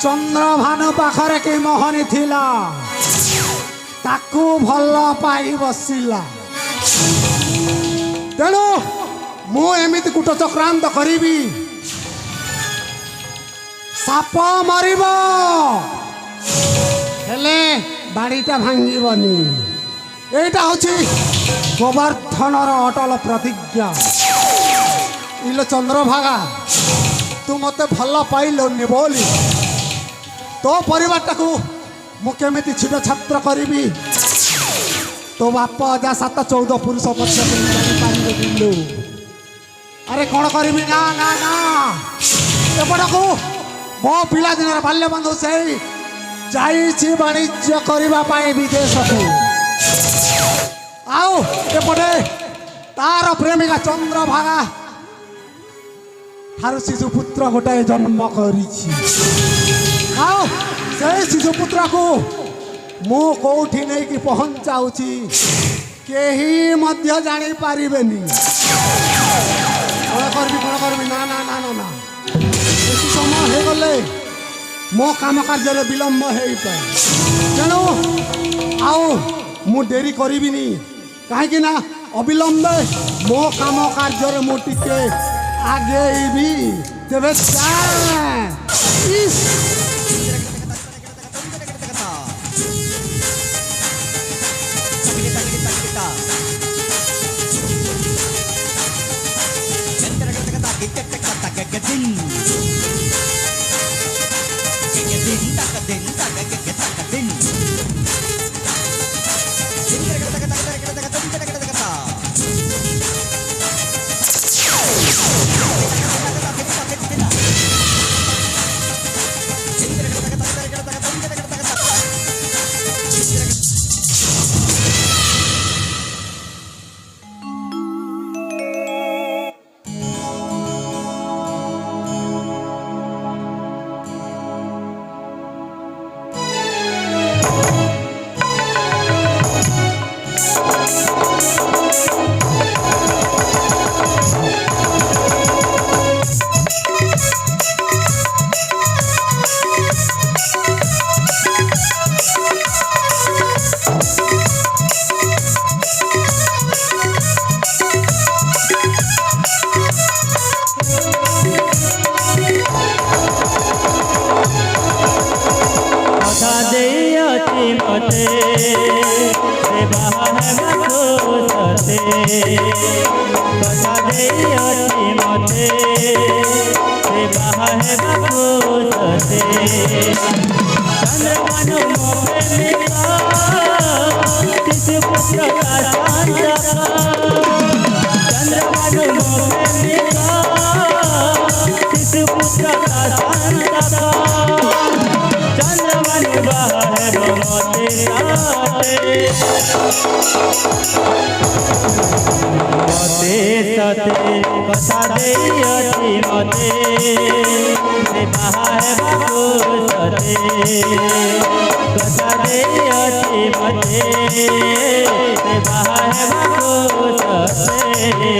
चंद्रभानु पाखरे के मोहनी थिला ताकू भल पाई बसिला तेणु मु एमिति कूट चक्रांत करिबी साप मरिब हेले बाड़ीटा भांगिबनी एटा होची गोवर्धनर अटल प्रतिज्ञा इलो चंद्रभागा तू मते भल पाइलनि बोली तो परिवारटा को मु केमिति छिड़ छात्र करिबी तो बाप अजा 7-14 पुरुष पक्ष अरे कौन करिबी ना ना ना एपटा को मो पिला दिन बाल्य बंधु से जाइछि वाणिज्य करिबा पाए विदेश को आओ एपटे तार प्रेमिका चंद्रभागा थारु शिशुपुत्र गोटाए जन्म करिछि आओ से शिशुपुत्र को मु कोठी नहीं कि पहुंचाउछि केही मध्य जानी पारिबेनी कौन करबी ना ना ना ना ना बेसी समय हे गले मो काम कार्य विलम्ब हे तेणु आओ मु डेरी करिबिनी कहीं ना अविलंबे मो काम कार्य मु टिके आगे भी तेरे ସତେ କଥା ଦେଇଅଛି ମତେ ସେ ବାହା ହେବାକୁ ସତେ ଚନ୍ଦ୍ରଭାନୁ ମୋ ପ୍ରେମିକା ଶିଶୁ ପୁତ୍ର କାନ୍ତକ ଚନ୍ଦ୍ରଭାନୁ ମୋ ପ୍ରେମିକା ଶିଶୁ ପୁତ୍ର କାନ୍ତକ ଚନ୍ଦ୍ରଭାନୁ ବାହା ହେବ ମତେ ମତେ ସତେ କଥା ଦେଇଅଛି ମତେ ସେ ବାହା ହେବାକୁ ସତେ କଥା ଦେଇଅଛି ମତେ ସେ ବାହା ହେବାକୁ ସତେ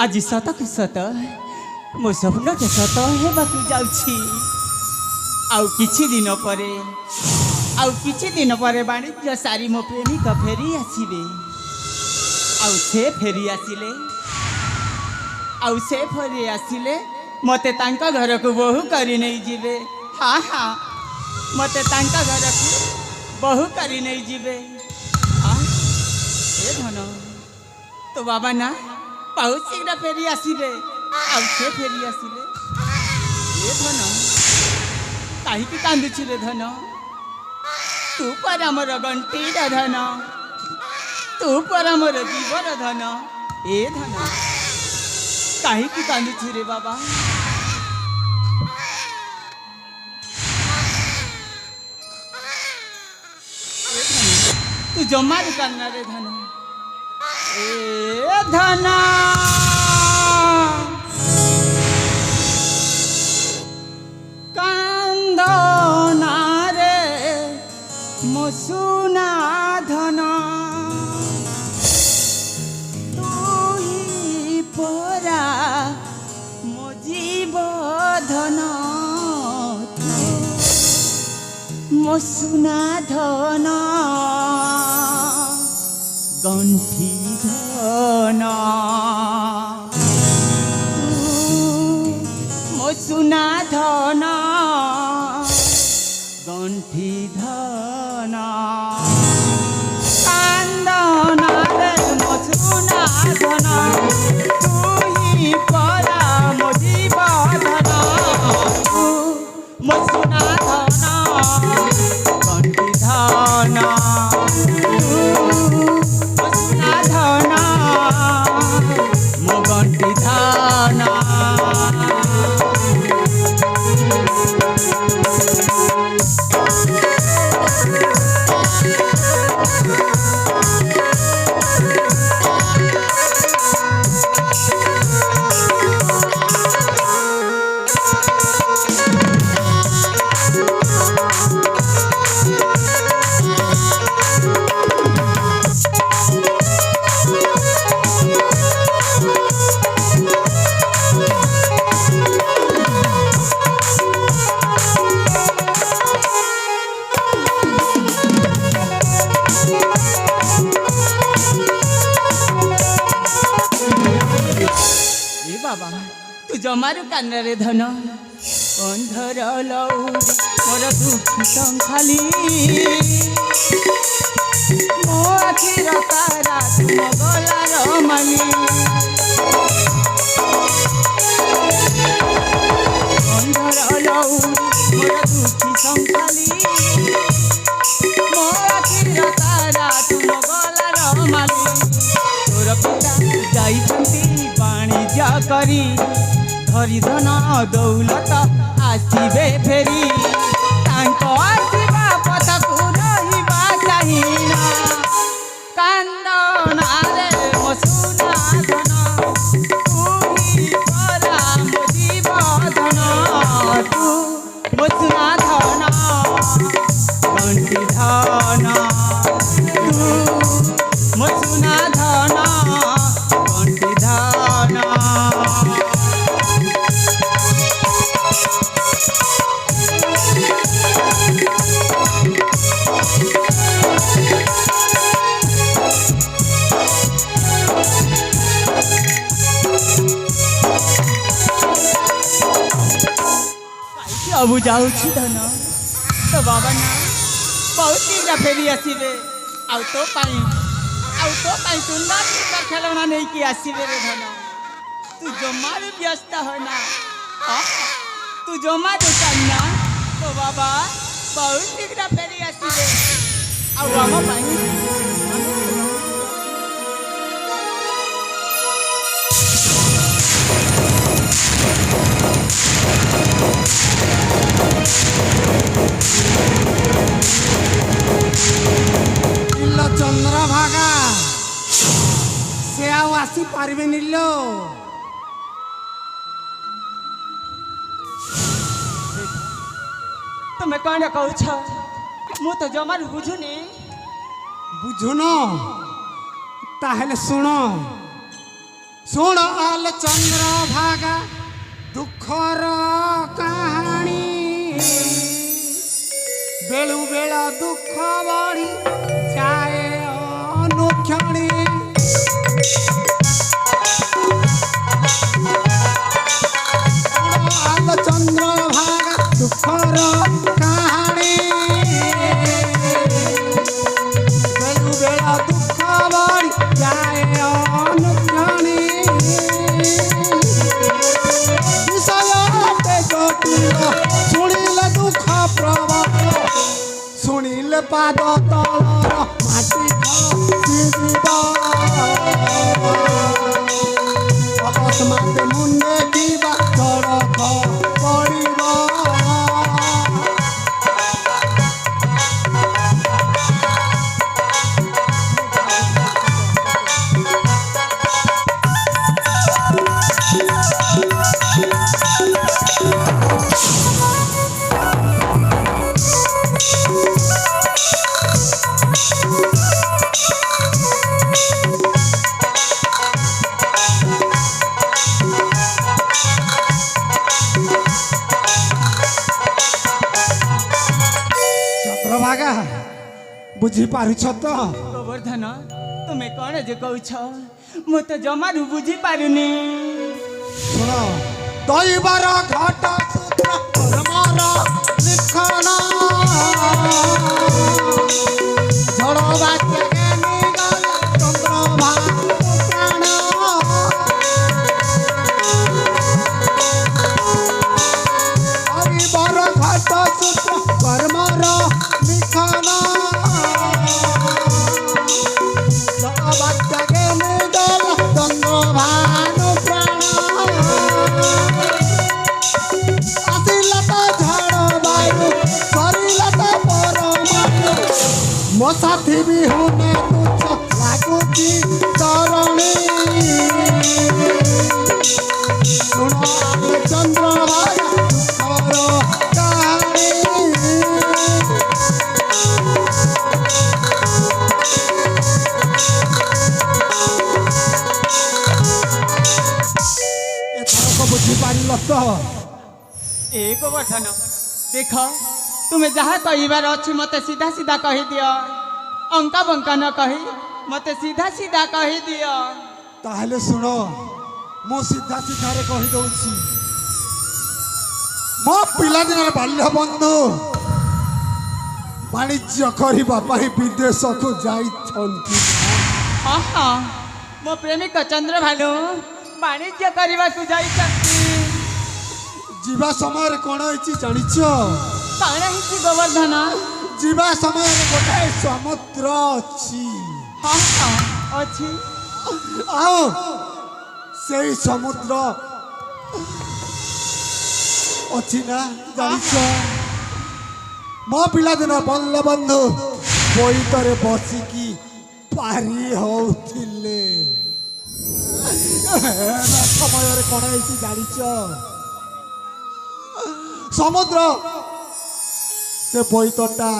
ଆଜି ସତକୁ ସତ ମୋ ସ୍ୱପ୍ନଟେ ସତ ହେବାକୁ ଯାଉଛି। ଆଉ କିଛି ଦିନ ପରେ ବାଣିଜ୍ୟ ସାରି ମୋ ପ୍ରେମିକ ଫେରି ଆସିବେ। ଆଉ ସେ ଫେରି ଆସିଲେ ମୋତେ ତାଙ୍କ ଘରକୁ ବୋହୂ କରି ନେଇଯିବେ। ହଁ ମୋତେ ତାଙ୍କ ଘରକୁ ବୋହୂ କରି ନେଇଯିବେ। ଏ ଧନ ତୋ ବାବା ନା ବହୁତ ଶୀଘ୍ର ଫେରି ଆସିବେ। ଆଉ ସେ ଫେରି ଆସିଲେ ଏ ଧନ କାହିଁକି କାନ୍ଦୁଛୁ ରେ ଧନ? ତୁ ପରା ମୋର ଗଣ୍ଠିର ଧନ, ତୁ ପରା ମୋର ଜୀବନ ଧନ। ଏ ଧନ କାହିଁକି କାନ୍ଦୁଛୁ ରେ ବାବା? ଏ ଧନ ତୁ ଜମାରୁ କାନ୍ନା ରେ ଧନ। ଏ ଧନ কান্দনারে মসুনা ধন তুই পরা মো জীব ধন মসুনা ধন গণ্ঠি ধন মসুনা ধন গণ্ঠি ধন কান্দনারে মসুনা ধন তুই পরা মো জীব ধন মসুনা ধন গণ্ঠি ধন মসুনা ধন মো গণ্ঠি ধন। বাবা তু জমারু কান্নারে ধন অন্ধর লৌ মোর দুঃখী সংখালি মো আখির তারা তুম গলার মালি অন্ধর লৌ মোর দুঃখী সংখালি মো আখির তারা তুম গলার মালি তোর পিতা যাইଛନ୍ତି বাণিজ্য করি ধরি ধন দৌলত আসিবে ফেরি তাঙ্ক আসিবা পথକୁ ରହିବା ଚାହିଁନା কান্দনারে মসুনা ধন তুই পরা মো জীব ধন তু মসুনা ধন গণ্ঠি ধন তু মসুনা ধন গণ্ঠি ধন। ସବୁ ଯାଉଛି ଧନ ତୋ ବାବା ନା ବହୁତ ଶୀଘ୍ର ଫେରି ଆସିବେ ଆଉ ତୋ ପାଇଁ ସୁନ୍ଦର ସୁନ୍ଦର ଖେଳଣା ନେଇକି ଆସିବେ ରେ ଧନ ତୁ ଜମା ବି ବ୍ୟସ୍ତ ହନା ତୁ ଜମା ଦୋକାନ ନା ତୋ ବାବା ବହୁତ ଶୀଘ୍ର ଫେରି ଆସିବେ ଆଉ ଆମ ପାଇଁ ইল্ল চন্দ্রভাগা সে আও আসি পারবে নিল তুমি କ'ଣ କହୁଛ ମୁଁ ତ ଜମାରୁ ବୁଝୁନି বুঝুন তাহলে শুনো শুণ আল চন্দ্রভাগা দুঃখর কাহাণী বেলু বেল দুঃখ বড়ি যায় অনুক্ষণী আল চন্দ্রভাগা দুঃখর কাহাণী বেলু বেল দুঃখ বড়ি যায় অনুক্ষণী বিষয়তে জটিল শুনিলে দুঃখ প্রবল শুনিলে পাদ তলর মাটি খসিব অকস্মাতে মুন্ডে কিবা চড়ক পড়িব ଚନ୍ଦ୍ରଭାଗା ବୁଝିପାରୁଛ ତ ଗୋବର୍ଦ୍ଧନ ତୁମେ କ'ଣ ଯେ କହୁଛ ମୁଁ ତ ଜମାରୁ ବୁଝିପାରୁନି ଶୁଣ ଦୈବର ଘଟ ସୂତ୍ର କର୍ମର লিখন ঝড় বাক্যে নিগল চন্দ্রভা প্রাণ দৈবর ঘট সূত্র কর্মর লিখন ঝড় বাক্যে নিগল চন্দ্রভানু প্রাণ আসিলা তো ঝড় বায়ু সরিলা তো পরমাণু ମୋ ସାଥୀ ବିହୁନେ ତୁଚ୍ଛ ଲାଗୁଛି ଚରଣୀ ଶୁଣ ଚନ୍ଦ୍ରଭାଗା ଦୁଃଖର କାହାଣୀ ଏଥରକ ବୁଝିପାରିଲ ତ ଏ ଗୋବର୍ଦ୍ଧନ ଦେଖ ତୁମେ ଯାହା କହିବାର ଅଛି ମୋତେ ସିଧା ସିଧା କହିଦିଅ ଅଙ୍କା ବଙ୍କା ନ କହି ମୋତେ ସିଧା ସିଧା କହିଦିଅ ତାହେଲେ ଶୁଣ ମୁଁ ସିଧା ସିଧାରେ କହିଦଉଛି ମୋ ପିଲାଦିନର ବାଲ୍ୟ ବନ୍ଧୁ ବାଣିଜ୍ୟ କରିବା ପାଇଁ ବିଦେଶକୁ ଯାଇଛନ୍ତି ହଁ ହଁ ମୋ ପ୍ରେମିକ ଚନ୍ଦ୍ରଭାନୁ ବାଣିଜ୍ୟ କରିବାକୁ ଯାଇଛନ୍ତି ଯିବା ସମୟରେ କ'ଣ ହେଇଛି ଜାଣିଛ କ'ଣ ହେଇଛି ଗୋବର୍ଦ୍ଧନ ଯିବା ସମୟରେ ଗୋଟାଏ ସମୁଦ୍ର ଅଛି ହଁ ହଁ ଅଛି ଆଉ ସେଇ ସମୁଦ୍ର ଅଛି ନା ଜାଣିଛ ମୋ ପିଲାଦିନ ବଲ୍ଲ ବନ୍ଧୁ ବୋଇତରେ ବସିକି ପାରି ହଉଥିଲେ ସମୟରେ କ'ଣ ହେଇଛି ଜାଣିଛ ସମୁଦ୍ର ସେ ବୋଇତଟା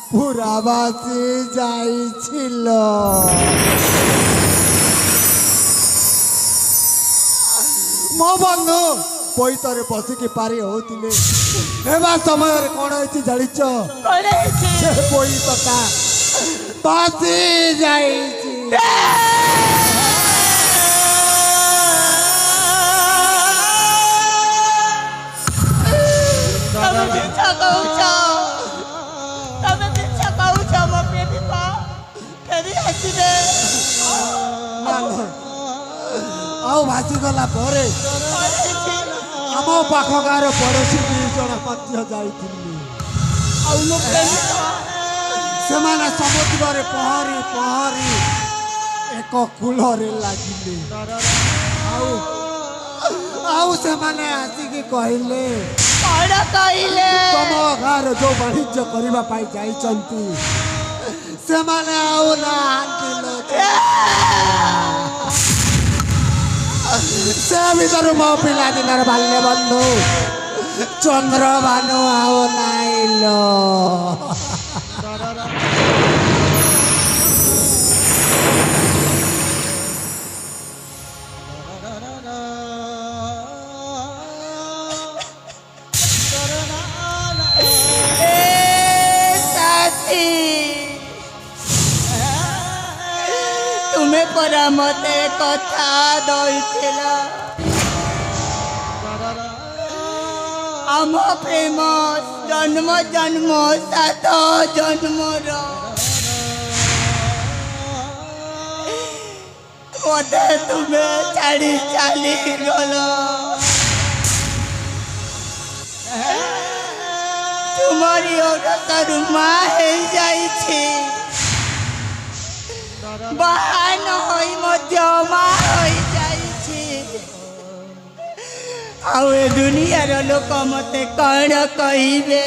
ପୁରା ଭାସି ଯାଇছিল ମୋ ବନ୍ଧୁ ବୋଇତରେ ବସିକି ପାରି ହଉଥିଲେ ହେବା ସମୟରେ କ'ଣ ହେଇଛି ଜାଣିଛ କ'ଣ ହେଇଛି ସେ ବୋଇତଟା ଭାସି ଯାଇଛି ତମେ ମିଛ କହୁଛ ମୋ ପ୍ରେମିକ ଫେରି ଆସିବେ। ଆଉ ଭାସିଗଲା ପରେ ଆମ ପାଖ ଗାଁର ପଡ଼ୋଶୀ 2 ଜଣ ମଧ୍ୟ ଯାଇଥିଲେ। ଆଉ ମୋ ପ୍ରେମିକ ସେମାନେ ସମୁଦ୍ରରେ ପହଁରି ପହଁରି ଏକ କୂଳରେ ଲାଗିଲେ। ଆଉ ସେମାନେ ଆସିକି କହିଲେ କଣ କହିଲେ? ତମ ଗାଁରେ ଯୋଉ ବାଣିଜ୍ୟ କରିବା ପାଇଁ ଯାଇଛନ୍ତି ସେମାନେ ଆଉ ନାହାନ୍ତି ଲୋ। ସେ ଭିତରୁ ମୋ ପିଲାଦିନର ବାଲ୍ୟ ବନ୍ଧୁ ଚନ୍ଦ୍ରଭାନୁ ଆଉ ନାଇଁ ଲୋ। ତୁମେ ପରା ମତେ କଥା ଦେଇଥିଲ ଆମ ପ୍ରେମ ଜନ୍ମ ଜନ୍ମ 7 ଜନ୍ମର। ମତେ ତୁମେ ଛାଡ଼ି ଚାଲିଗଲ। ତୁମରି ଅରସରୁ ମା ହେଇଯାଇଛି। ବାହା ନ ହୋଇ ମଧ୍ୟ ମା ହୋଇଯାଇଛି। ଆଉ ଏ ଦୁନିଆର ଲୋକ ମତେ କଣ କହିବେ?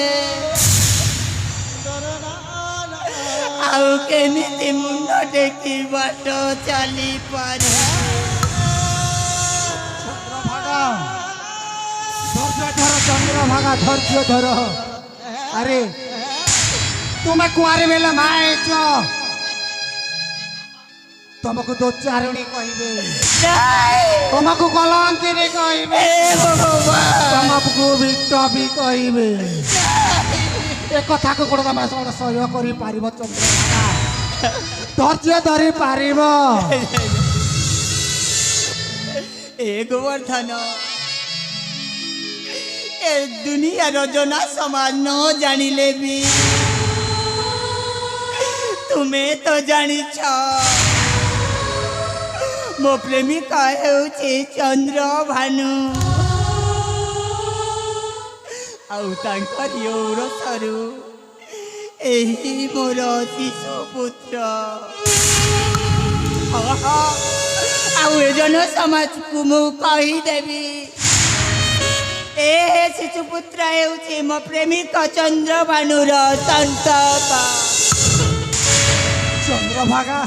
ଆଉ କେମିତି ମୁଣ୍ଡ ଟେକି ବାଟ ଚାଲିପାରେ? ଚନ୍ଦ୍ରଭାଗା ଧୈର୍ଯ୍ୟ ଧର। ଆରେ ତୁମେ କୁଆରେ ବେଲେ ମା ହେଇଛ ତମକୁ ଦୋଚାରୁଣୀ କହିବେ, ତମକୁ କଲଙ୍କିରେ କହିବେ, ତମକୁ ବିଟ ବି କହିବେ। ଏ କଥାକୁ କ'ଣ ତମେ ସହ୍ୟ କରିପାରିବ? ଚନ୍ଦ୍ରଭାଗା ଧୈର୍ଯ୍ୟ ଧରି ପାରିବ? ଏ ଗୋବର୍ଦ୍ଧନ ଏ ଦୁନିଆର ଜନା ସମାଜ ନ ଜାଣିଲେ ବି ତୁମେ ତ ଜାଣିଛ ମୋ ପ୍ରେମିକା ହେଉଛି ଚନ୍ଦ୍ରଭାନୁ। ଆଉ ତାଙ୍କରି ଔରସରୁ ଏହି ମୋର ଶିଶୁ ପୁତ୍ର। ଆଉ ଏ ଜନ ସମାଜକୁ ମୁଁ କହିଦେବି ଏ ଶିଶୁପୁତ୍ର ହେଉଛି ମୋ ପ୍ରେମିକ ଚନ୍ଦ୍ରଭାନୁର ସନ୍ତାନ। ଚନ୍ଦ୍ରଭାଗା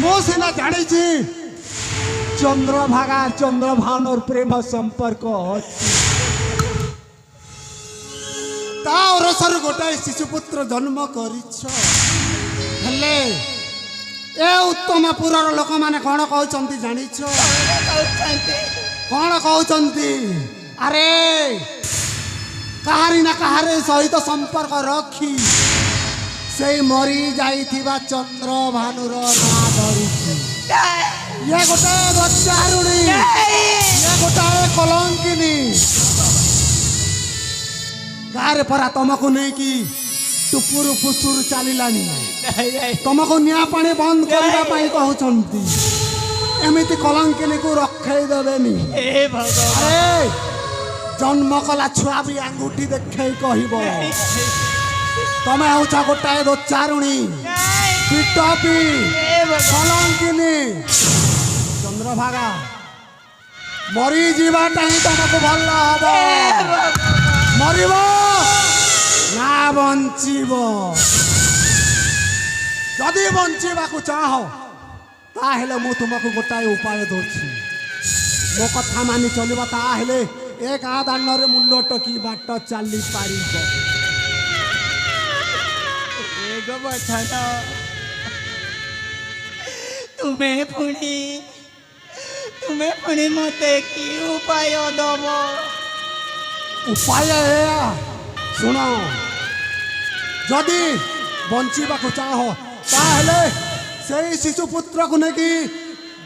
ମୁଁ ସିନା ଜାଣିଛି ଚନ୍ଦ୍ରଭାଗା ଚନ୍ଦ୍ରଭାନୁର ପ୍ରେମ ସମ୍ପର୍କ ଅଛି। ତା ଅରସରୁ ଗୋଟାଏ ଶିଶୁପୁତ୍ର ଜନ୍ମ କରିଛ। ହେଲେ ଏ ଉତ୍ତମପୁରର ଲୋକମାନେ କ'ଣ କହୁଛନ୍ତି ଜାଣିଛ? କ'ଣ କହୁଛନ୍ତି? ଆରେ କାହାରି ନା କାହାରି ସହିତ ସମ୍ପର୍କ ରଖି ସେଇ ମରି ଯାଇଥିବା ଚନ୍ଦ୍ରଭାନୁର ନାଁ ଧରିଛି। ଇଏ ଗୋଟାଏ ଦଚାରୁଣୀ, ଇଏ ଗୋଟାଏ କଲଙ୍କିନୀ। ଗାଁରେ ପରା ତମକୁ ନେଇକି ଟୁପୁରୁ ଫୁସୁରୁ ଚାଲିଲାଣି। ତମକୁ ନିଆଁ ପାଣି ବନ୍ଦ କରିବା ପାଇଁ କହୁଛନ୍ତି। ଏମିତି କଲଙ୍କିନୀକୁ ରଖେଇ ଦେବେନି। ଆରେ ଜନ୍ମ କଲା ଛୁଆ ବି ଆଙ୍ଗୁଠି ଦେଖେଇ କହିବ ତମେ ହେଉଛ ଗୋଟାଏ ଦୋଚାରୁଣୀ, ପିଟପି, କଲଙ୍କିନୀ। ଚନ୍ଦ୍ରଭାଗା ମରିଯିବାଟା ହିଁ ତମକୁ ଭଲ ହବ। ମରିବ ନା ବଞ୍ଚିବ? ଯଦି ବଞ୍ଚିବାକୁ ଚାହ ତାହେଲେ ମୁଁ ତୁମକୁ ଗୋଟାଏ ଉପାୟ ଦେଉଛି। ମୋ କଥା ମାନି ଚଳିବ, ତାହେଲେ ଏ ଗାଁ ଦାଣ୍ଡରେ ମୁଣ୍ଡ ଟକି ବାଟ ଚାଲିପାରିବ। ତୁମେ ପୁଣି ମତେ କି ଉପାୟ ଦବ? ଉପାୟ ଏଇଆ, ଶୁଣ। ଯଦି ବଞ୍ଚିବାକୁ ଚାହ ତାହେଲେ ସେଇ ଶିଶୁପୁତ୍ରକୁ ନେଇକି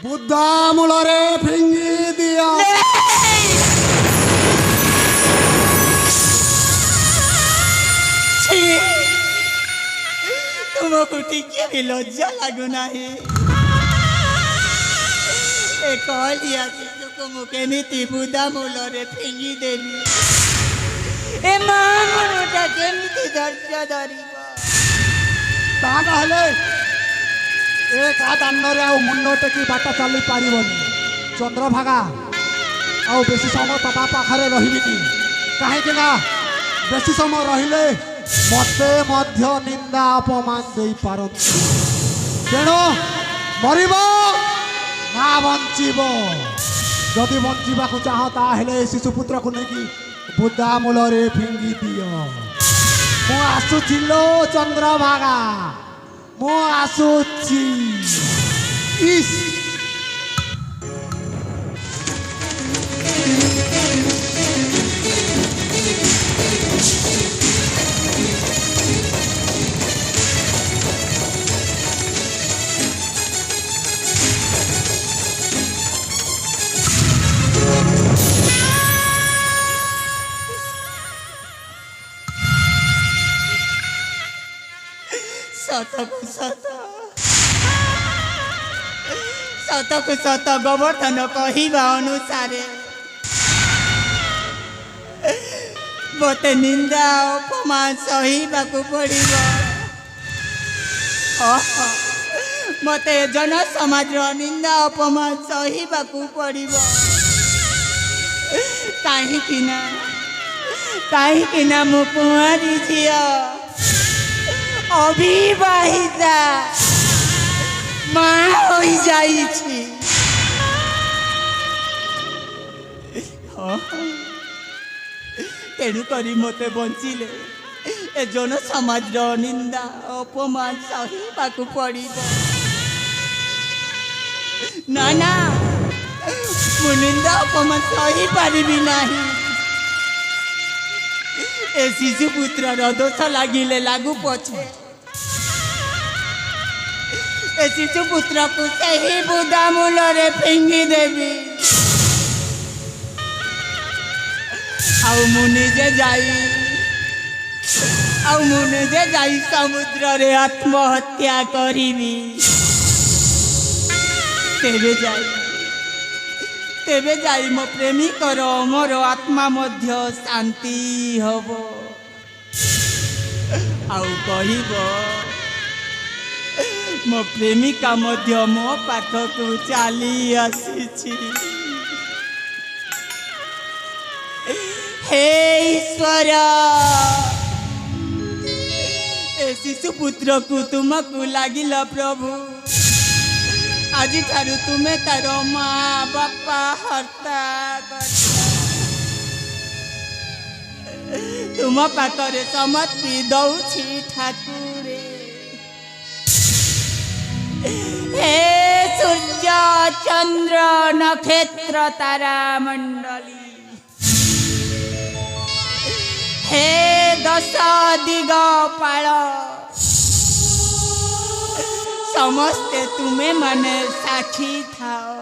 ବୁଦ୍ଧା ମୂଳରେ ଫିଙ୍ଗି ଦିଅ। तुमको टिके भी लज्जा लगुना है ए कहलिया शिशुको मु केमिति बुदा मूलरे फिंगी देवी ए मानुटा केमिति धैर्य धरिब ତାହା ହେଲେ ଏ କା ଦାଣ୍ଡରେ ଆଉ ମୁଣ୍ଡ ଟେକି ବାଟ ଚାଲି ପାରିବନି ଚନ୍ଦ୍ରଭାଗା ଆଉ ବେଶୀ ସମୟ ତା ପାଖରେ ରହିବିନି କାହିଁକି ନା ବେଶୀ ସମୟ ରହିଲେ ମୋତେ ମଧ୍ୟ ନିନ୍ଦା ଅପମାନ ଦେଇପାରନ୍ତି ତେଣୁ ମରିବ ନା ବଞ୍ଚିବ ଯଦି ବଞ୍ଚିବାକୁ ଚାହ ତାହେଲେ ଶିଶୁପୁତ୍ରକୁ ନେଇକି ବୁଦା ମୂଳରେ ଫିଙ୍ଗି ଦିଅ ମୁଁ ଆସୁଛି ଲୋ ଚନ୍ଦ୍ରଭାଗା ମୁଁ ଆସୁଛି ଇସ୍ सतକୁ ସତ ଗୋବର୍ଦ୍ଧନ କହିବା ଅନୁସାରେ ମୋତେ ନିନ୍ଦା ଅପମାନ ସହିବାକୁ ପଡ଼ିବ ମୋତେ ଜନ ସମାଜର ନିନ୍ଦା ଅପମାନ ସହିବାକୁ ପଡ଼ିବ କାହିଁକି ନା ମୁଁ କୁଆଁରୀ ଝିଅ ଅବିବାହିତା ମା ହୋଇଯାଇଛି ତେଣୁକରି ମୋତେ ବଞ୍ଚିଲେ ଏ ଜନ ସମାଜର ନିନ୍ଦା ଅପମାନ ସହିବାକୁ ପଡ଼ିବ ନା ମୁଁ ନିନ୍ଦା ଅପମାନ ସହିପାରିବି ନାହିଁ ଏ ଶିଶୁପୁତ୍ରର ଦୋଷ ଲାଗିଲେ ଲାଗୁ ପଛେ ଏ ଶିଶୁପୁତ୍ରକୁ ସେହି ବୁଦା ମୂଳରେ ଫିଙ୍ଗି ଦେବି ଆଉ ମୁଁ ନିଜେ ଯାଇ ସମୁଦ୍ରରେ ଆତ୍ମହତ୍ୟା କରିବି ତେବେ ଯାଇ ମୋ ପ୍ରେମିକର ମୋର ଆତ୍ମା ମଧ୍ୟ ଶାନ୍ତି ହବ ଆଉ କହିବ ମୋ ପ୍ରେମିକା ମଧ୍ୟ ମୋ ପାଖକୁ ଚାଲି ଆସିଛି हे ईश्वर ए शिशुपुत्र को तुमको लागिला प्रभु आज ठारू तुम्हें तार माँ बापा हर्ता तुम पाखरे समर्पी दौछि ठाकुरे हे सूर्य चंद्र नक्षत्र तारा मंडली हे दश दिगपाल समस्ते तुम्हें माने साक्षी थाओ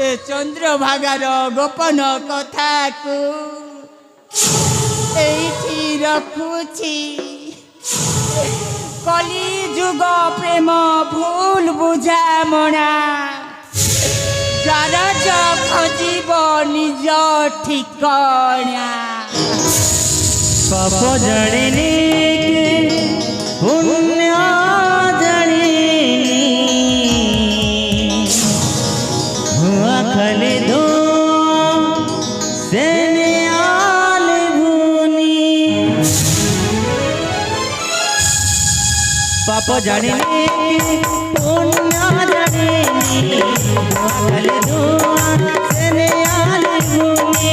ए चंद्रभागार गोपन कथा को एठी रखुछि कली जुग प्रेम भूल बुझामणा जार खोजीब निज ठिकाना पाप जानिनी पुण्य जानिनी हुआ खाली धुआं से नियाल भूनी पाप जानिनी पुण्य जानिनी हुआ खाली धुआं से नियाल भूनी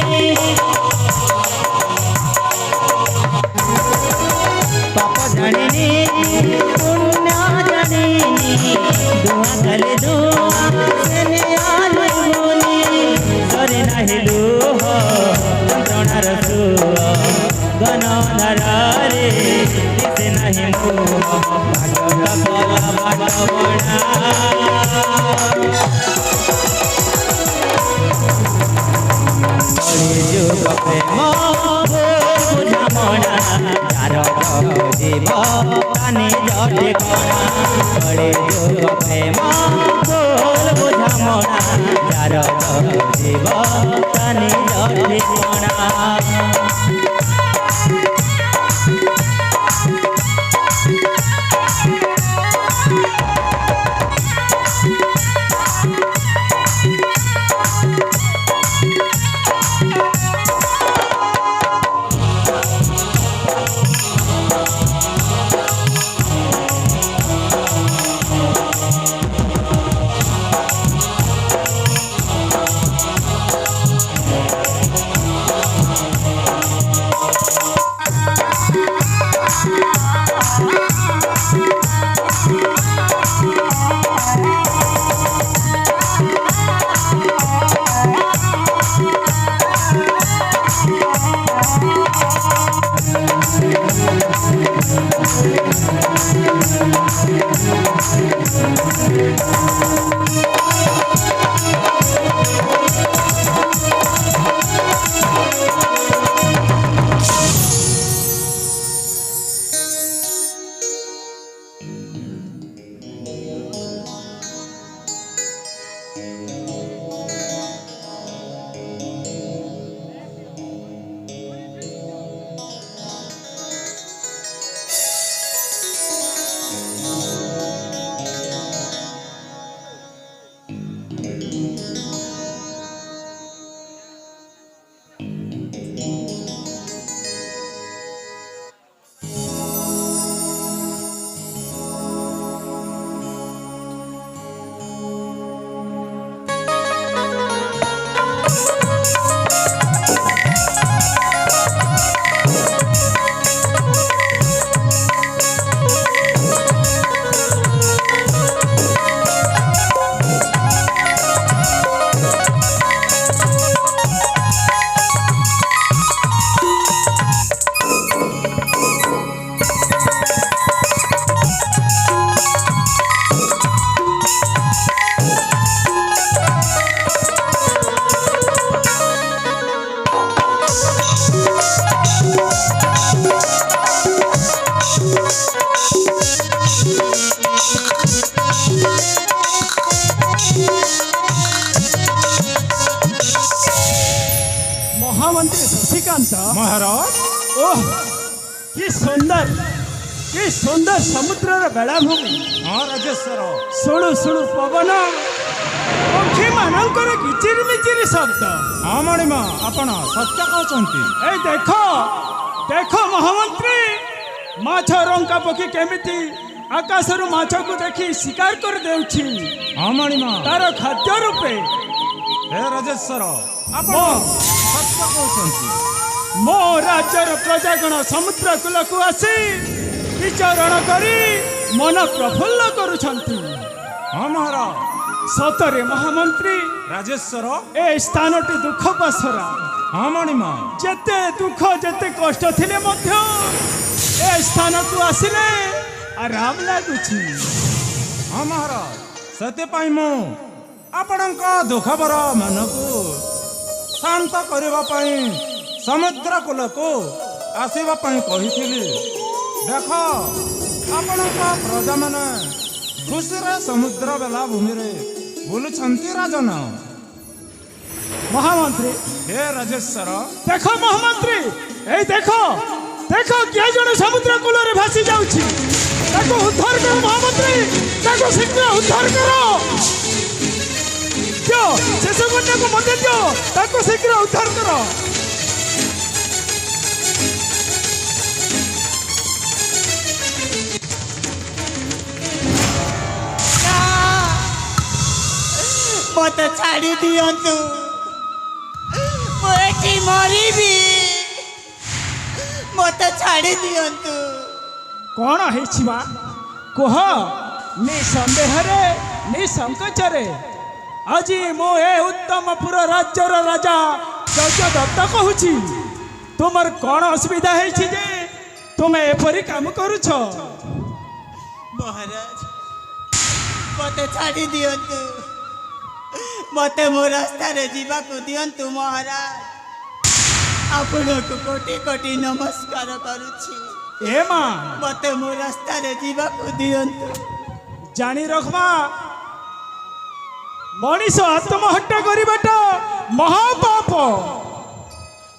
पाप जानिनी पुण्य जानिनी धुआं खाली धुआं से नियाल भूनी सरे नाही लुह यंत्रणार सुह गण धारे दिसे नाही मुह भागवत कला भागवणा जुग प्रेम ବୁଝାମଣା ଯାର ଯିବ ତାନେ ଜଟେ କଣା କଳି ଯୁଗ ପ୍ରେମ ଭୁଲ ବୁଝାମଣା ଯାର ଯିବ ତାନେ ଜଟେ କଣା महामंत्री शशिकांत महाराज ओह कि सुंदर समुद्र बेलाभूमि हाँ राजेश्वर शुणु शुणु पवन पक्षी मानकर किचिरी मिचिरी शब्द हाँ मणिमा आपण सत्य कहते ए देखो देखो महामंत्री माछ रंका पक्षी केमिति आकाशरू माछ को देखी शिकार कर देउछि हाँ मणिमा तार खाद्य रूपे हे राजेश्वर आपण सत्य कहते मो राज्यर प्रजागण समुद्र कूल को आसी विचरण करी मन प्रफुल्ल करुछंती हाँ महाराज सतरे महामंत्री राजेश्वर ए स्थानटी दुख बसरा हाँ मणिमा जेते दुख जेते कष्ट थिले मध्य ए स्थान को आसिले आराम लागुछि हाँ महाराज से मु आपणक दुखबर मन को शांत करने समुद्र कूल को आसवाई कही देख आपण प्रजा मैंने खुशी समुद्र बेलाभूमि बुलुंट राजन महामंत्री हे राजेश्वर देखो महामंत्री ए देखो देखो किए जन समुद्र कूल रे भासी जाउछि ताको उद्धार करो महामंत्री ताको शीघ्र उद्धार करो जो से समुद्र को मत दियो ताको शीघ्र उद्धार करो मत छाड़ी दियंतु मुझे मरबी मत छाड़ी दियंतु कौन है छिवा कह निसंदेह रे निसंकोचरे आज मो ए उत्तमपुर राज्यर राजा यज्ञ दत्त कहूची तुमर कौन असुविधा है जे तुमे एपरी काम करूछ महाराज मत छाड़ी दियंतु मते मो रास्ता रे जीवा को दियंतु महाराज ଆପଣଙ୍କୁ କୋଟି କୋଟି ନମସ୍କାର କରୁଛି। ଏ ମା ମୋତେ ମୋ ରାସ୍ତାରେ ଯିବାକୁ ଦିଅନ୍ତୁ। ଜାଣି ରଖବା ମଣିଷ ଆତ୍ମହତ୍ୟା କରିବାଟା ମହାପାପ।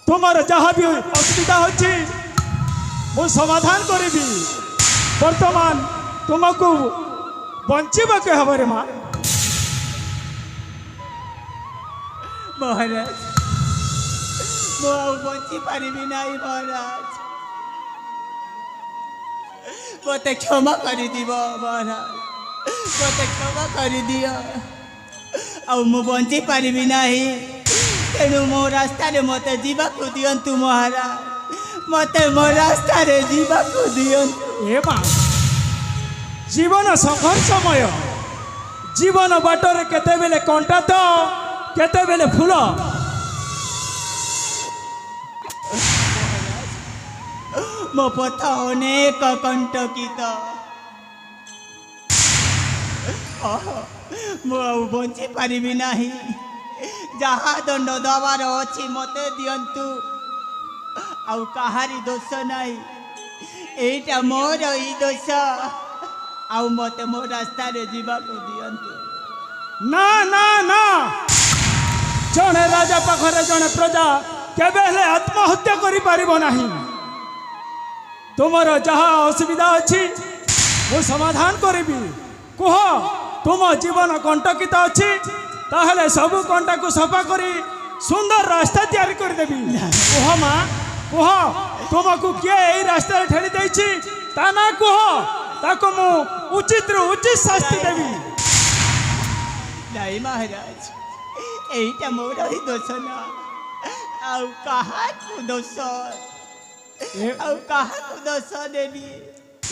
ତୁମର ଯାହା ବି ଅସୁବିଧା ଅଛି ମୁଁ ସମାଧାନ କରିବି। ବର୍ତ୍ତମାନ ତୁମକୁ ବଞ୍ଚିବାକୁ ହେବରେ ମା। ମହାରାଜ ମୁଁ ଆଉ ବଞ୍ଚି ପାରିବି ନାହିଁ ମହାରାଜ। ମୋତେ କ୍ଷମା କରିଦିଅ ମହାରାଜ, ମୋତେ କ୍ଷମା କରିଦିଅ। ଆଉ ମୁଁ ବଞ୍ଚି ପାରିବି ନାହିଁ, ତେଣୁ ମୋ ରାସ୍ତାରେ ମୋତେ ଯିବାକୁ ଦିଅନ୍ତୁ ମହାରାଜ। ମୋତେ ମୋ ରାସ୍ତାରେ ଯିବାକୁ ଦିଅନ୍ତୁ। ଏ ମା ଜୀବନ ସଂଘର୍ଷମୟ। ଜୀବନ ବାଟରେ କେତେବେଳେ କଣ୍ଟା ତ କେତେବେଳେ ଫୁଲ। ମୋ ପଥ ଅନେକ କଣ୍ଟକିତ। ମୁଁ ଆଉ ବଞ୍ଚି ପାରିବି ନାହିଁ। ଯାହା ଦଣ୍ଡ ଦେବାର ଅଛି ମୋତେ ଦିଅନ୍ତୁ। ଆଉ କାହାରି ଦୋଷ ନାହିଁ, ଏଇଟା ମୋର ହିଁ ଦୋଷ। ଆଉ ମୋତେ ମୋ ରାସ୍ତାରେ ଯିବାକୁ ଦିଅନ୍ତୁ। ନା ନା ନା, ଜଣେ ରାଜା ପାଖରେ ଜଣେ ପ୍ରଜା କେବେ ହେଲେ ଆତ୍ମହତ୍ୟା କରିପାରିବ ନାହିଁ। ତୁମର ଯାହା ଅସୁବିଧା ଅଛି ମୁଁ ସମାଧାନ କରିବି। କୁହ ତୁମ ଜୀବନ କଣ୍ଟକିତ ଅଛି, ତାହେଲେ ସବୁ କଣ୍ଟାକୁ ସଫା କରି ସୁନ୍ଦର ରାସ୍ତା ତିଆରି କରିଦେବି। କୁହ ମା କୁହ, ତୁମକୁ କିଏ ଏଇ ରାସ୍ତାରେ ଠେଲି ଦେଇଛି ତା ନା କୁହ। ତାକୁ ମୁଁ ଉଚିତରୁ ଉଚିତ ଶାସ୍ତି ଦେବି। ନାଇଁ ମହାରାଜ, ଏଇଟା ମୋର ହିଁ ଦୋଷ ନା। ଆଉ କାହାକୁ ଦୋଷ, ଆଉ କାହାକୁ ଦୋଷ ଦେବି?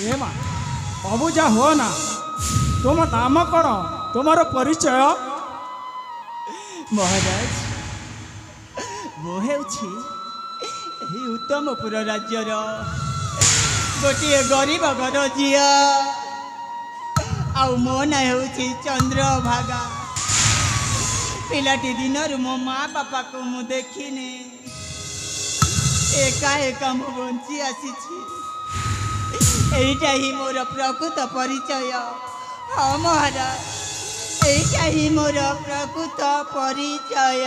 ଏ ମା ଅବୁଝା ହୁଅ ନା। ତୁମ ନାମ କ'ଣ, ତୁମର ପରିଚୟ? ମହାରାଜ ମୁଁ ହେଉଛି ଏହି ଉତ୍ତମପୁର ରାଜ୍ୟର ଗୋଟିଏ ଗରିବ ଘର ଝିଅ। ଆଉ ମୋ ନାଁ ହେଉଛି ଚନ୍ଦ୍ରଭାଗା। ପିଲାଟି ଦିନରୁ ମୋ ମା ବାପାକୁ ମୁଁ ଦେଖିନି। ଏକା ଏକା ମୁଁ ବଞ୍ଚି ଆସିଛି। ଏଇଟା ହିଁ ମୋର ପ୍ରକୃତ ପରିଚୟ। ହଁ ମହାରାଜ, ଏଇଟା ହିଁ ମୋର ପ୍ରକୃତ ପରିଚୟ।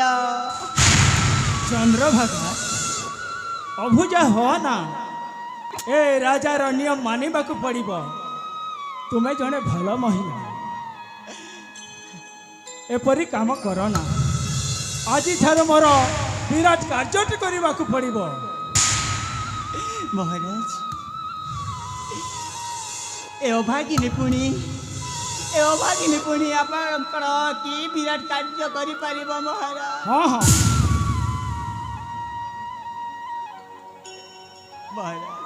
ଚନ୍ଦ୍ରଭାଗା ଅବୁଝା ହୁଅ ନା। ଏ ରାଜାର ନିୟମ ମାନିବାକୁ ପଡ଼ିବ। ତୁମେ ଜଣେ ଭଲ ମହିଳା, ଏପରି କାମ କର ନା। ଆଜିଠାରୁ ମୋର ବିରାଟ କାର୍ଯ୍ୟଟି କରିବାକୁ ପଡ଼ିବ। ମହାରାଜ ଏ ଅଭାଗିନୀ ପୁଣି ଆପଣଙ୍କର କି ବିରାଟ କାର୍ଯ୍ୟ କରିପାରିବ ମହାରାଜ? ହଁ ହଁ ମହାରାଜ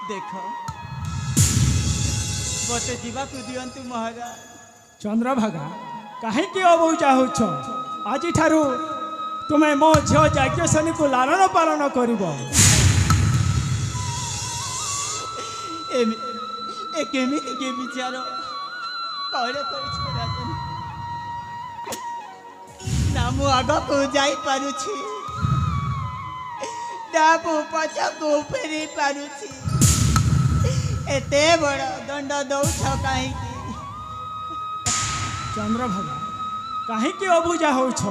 ଦେଖ, ମୋତେ ଯିବାକୁ ଦିଅନ୍ତୁ ମହାରାଜ। ଚନ୍ଦ୍ରଭାଗା କାହିଁକି ଅବୁଝା ହେଉଛ? ଆଜିଠାରୁ ତୁମେ ମୋ ଝିଅ ଯାଜ୍ଞସେନୀକୁ ଲାଳନ ପାଳନ କରିବ। ଏ କେମିତି କି ବିଚାର କଣ କରିଛ ରାଜନ? ନା ମୁଁ ଆଗକୁ ଯାଇପାରୁଛି, ନା ମୁଁ ପଛକୁ ଫେରି ପାରୁଛି। ଏତେ ବଡ଼ ଦଣ୍ଡ ଦଉଛ କାହିଁକି? ଚନ୍ଦ୍ରଭାଗା କାହିଁକି ଅବୁଝା ହେଉଛ?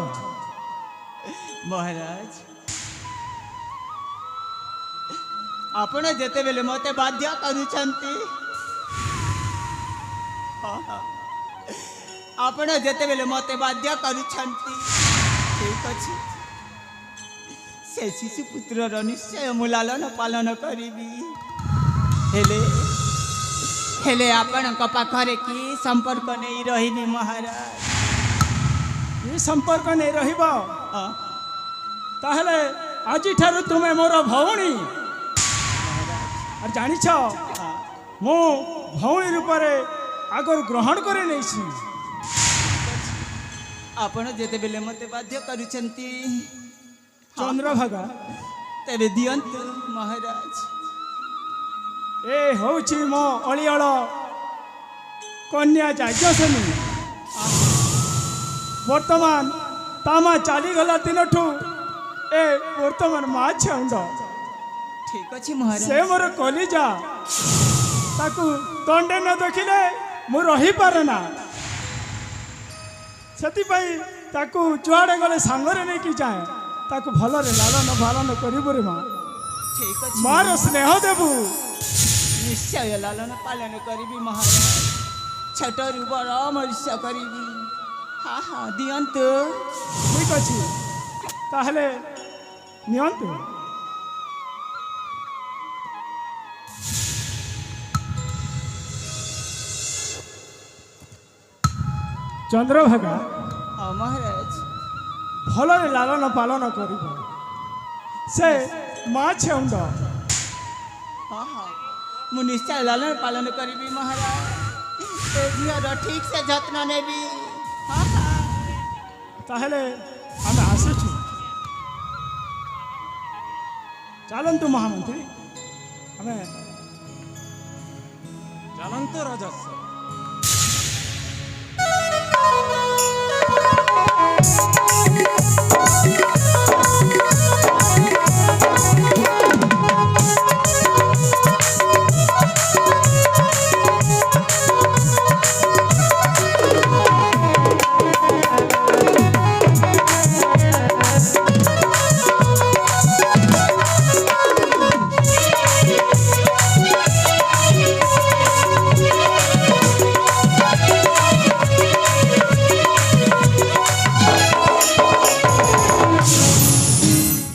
ମହାରାଜ ଆପଣ ଯେତେବେଳେ ମୋତେ ବାଧ୍ୟ କରୁଛନ୍ତି, ଆପଣ ଯେତେବେଳେ ମୋତେ ବାଧ୍ୟ କରୁଛନ୍ତି, ଠିକ ଅଛି, ସେ ଶିଶୁ ପୁତ୍ରର ନିଶ୍ଚୟ ମୁଁ ଲାଳନ ପାଳନ କରିବି। ହେଲେ ଆପଣଙ୍କ ପାଖରେ କି ସମ୍ପର୍କ ନେଇ ରହିବି ମହାରାଜ? ଏ ସମ୍ପର୍କ ନେଇ ରହିବ? ତାହେଲେ ଆଜିଠାରୁ ତୁମେ ମୋର ଭଉଣୀ। আর জানিছ ମୁଁ ଭଉଣୀ ରୂପରେ ଆଗରୁ ଗ୍ରହଣ କରି ନେଇଛି। ଆପଣ ଯେତେବେଳେ ମୋତେ ବାଧ୍ୟ କରୁଛନ୍ତି ଚନ୍ଦ୍ରଭାଗା, ତେବେ ଦିଅନ୍ତୁ ମହାରାଜ। ଏ ହେଉଛି ମୋ ଅଳିଅଳ କନ୍ୟା ଯାଜ୍ଞସେନୀ। ବର୍ତ୍ତମାନ ତା ମା ଚାଲିଗଲା ଦିନଠୁ ଏ ବର୍ତ୍ତମାନ ମା ଛେଉଣ୍ଡ ଠିକ ଅଛି ମହାରାଜ। ସେ ମୋର କଲିଜା, ତାକୁ ଦଣ୍ଡେ ନ ଦେଖିଲେ ମୁଁ ରହିପାରେ ନା। ସେଥିପାଇଁ ତାକୁ ଯୁଆଡ଼େ ଗଲେ ସାଙ୍ଗରେ ନେଇକି ଯାଏ, ତାକୁ ଭଲରେ ଲାଳନ ପାଳନ କରିବୁ ରେ ମା। ଠିକ ଅଛି ମାର ସ୍ନେହ ଦେବୁ। ନିଶ୍ଚୟ ଲାଲନ ପାଳନ କରିବି ମହାରାଜ। ଛୋଟରୁ ବଡ଼ ମଣିଷ କରିବି। ହଁ ହଁ ଦିଅନ୍ତୁ। ଠିକ ଅଛି, ତାହେଲେ ନିଅନ୍ତୁ। ଚନ୍ଦ୍ରଭାଗା ହଁ ମହାରାଜ। ଭଲରେ ଲାଳନ ପାଳନ କରିବ। ସେ ମା ଛେଉଣ୍ଡ। ହଁ ହଁ ମୁଁ ନିଶ୍ଚୟ ଲାଲନ ପାଳନ କରିବି ମହାରାଜ। ଏ ଝିଅର ଠିକ ସେ ଯତ୍ନ ନେବି। ହଁ ହଁ ତାହେଲେ ଆମେ ଆସୁଛୁ। ଚାଲନ୍ତୁ ମହାମନ୍ତ୍ରୀ, ଆମେ ଚାଲନ୍ତୁ ରାଜସ୍ୱ।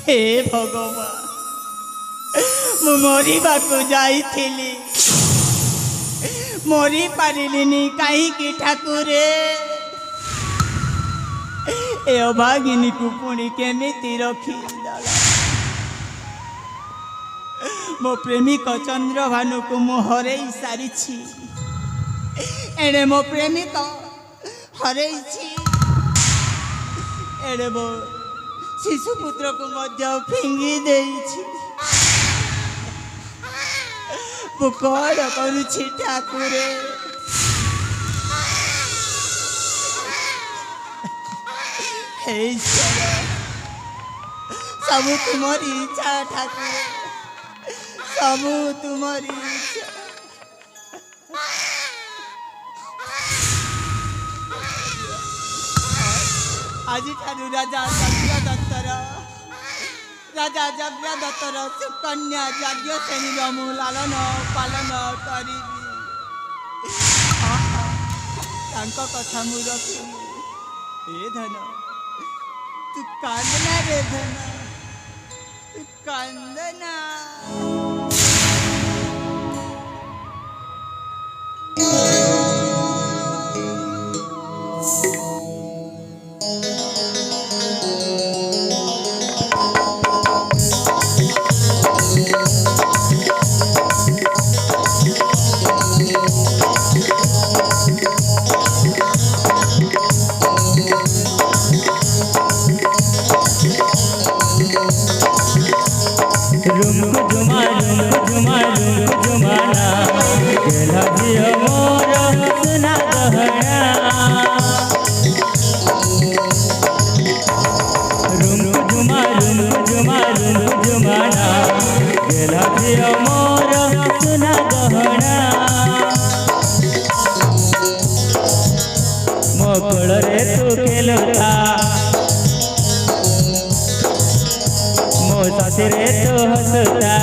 हे भगवान, ମୁଁ ମରିବାକୁ ଯାଇଥିଲି, ମରି ପାରିଲିନି କାହିଁକି ଠାକୁରେ? ଏ ଅଭାଗିନୀକୁ ପୁଣି କେମିତି ରଖିଦେଲ? ମୋ ପ୍ରେମିକ ଚନ୍ଦ୍ରଭାନୁକୁ ମୁଁ ହରେଇ ସାରିଛି। ଏଣେ ମୋ ପ୍ରେମିକ ହରେଇଛି, ଏଣେ ମୋ ଶିଶୁପୁତ୍ରକୁ ମଧ୍ୟ ଫିଙ୍ଗି ଦେଇଛି। ମୁଁ କ'ଣ କରୁଛି ଠାକୁରେ? ହେ ଈଶ୍ୱର, ସବୁ ତୁମରି ଇଚ୍ଛା ଠାକୁରେ, ସବୁ ତୁମରି ଇଚ୍ଛା। ଆଜିଠାରୁ ରାଜା ଯଜ୍ଞଦତ୍ତର ସୁକନ୍ୟା ଯଜ୍ଞ ଶ୍ରେଣୀର ମୁଁ ଲାଳନ ପାଳନ କରିବି। ତାଙ୍କ କଥା ମୁଁ ରଖିବି। ଏ ଧନ, ତୁ କାନ୍ଦନା ରେ ଧନ, ତୁ କାନ୍ଦନା। କୋଳରେ ତୁ ଖେଲୁଥା, ମୋ ସାଥିରେ ତୁ ହସୁଥା,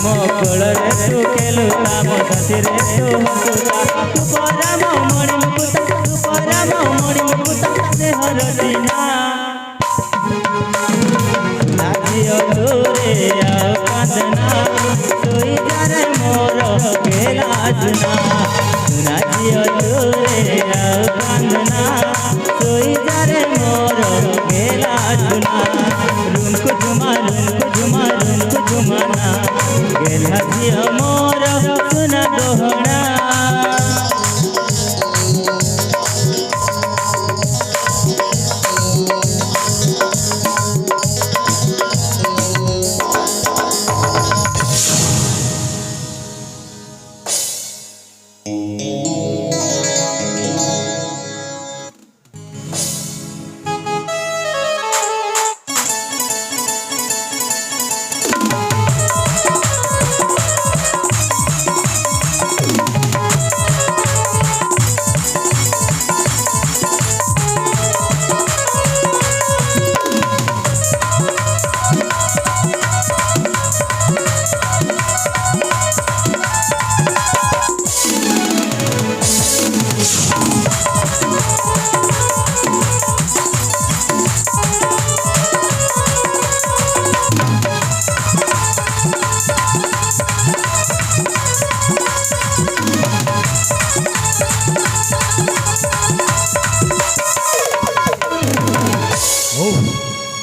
ମୋ କୋଳରେ ତୁ ଖେଲୁଥା, ମୋ ସାଥିରେ ତୁ ହସୁଥା। ତୁ ପରାମ ମଣି ମୁକୁତା, ତୁ ପରାମ ମଣି ମୁକୁତା, ଦେହର ଦିନା ଝିଅ ତୋରେ ଆଉ କାନ୍ଦନା, ଶୋଇ ଯାରେ ମୋର କେଲା ସୁନା। ସୁନା ଝିଅ ତୋରେ ଆଉ କାନ୍ଦନା, ଶୋଇ ଯାରେ ମୋର କେଲା ସୁନା। ରୁମକୁ ଝୁମା ରୁମକୁ ଝୁମା ରୁମକୁ ଝୁମାନା, ଗେଲା ଝିଅ ମୋର ସୁନା ଗହଣା।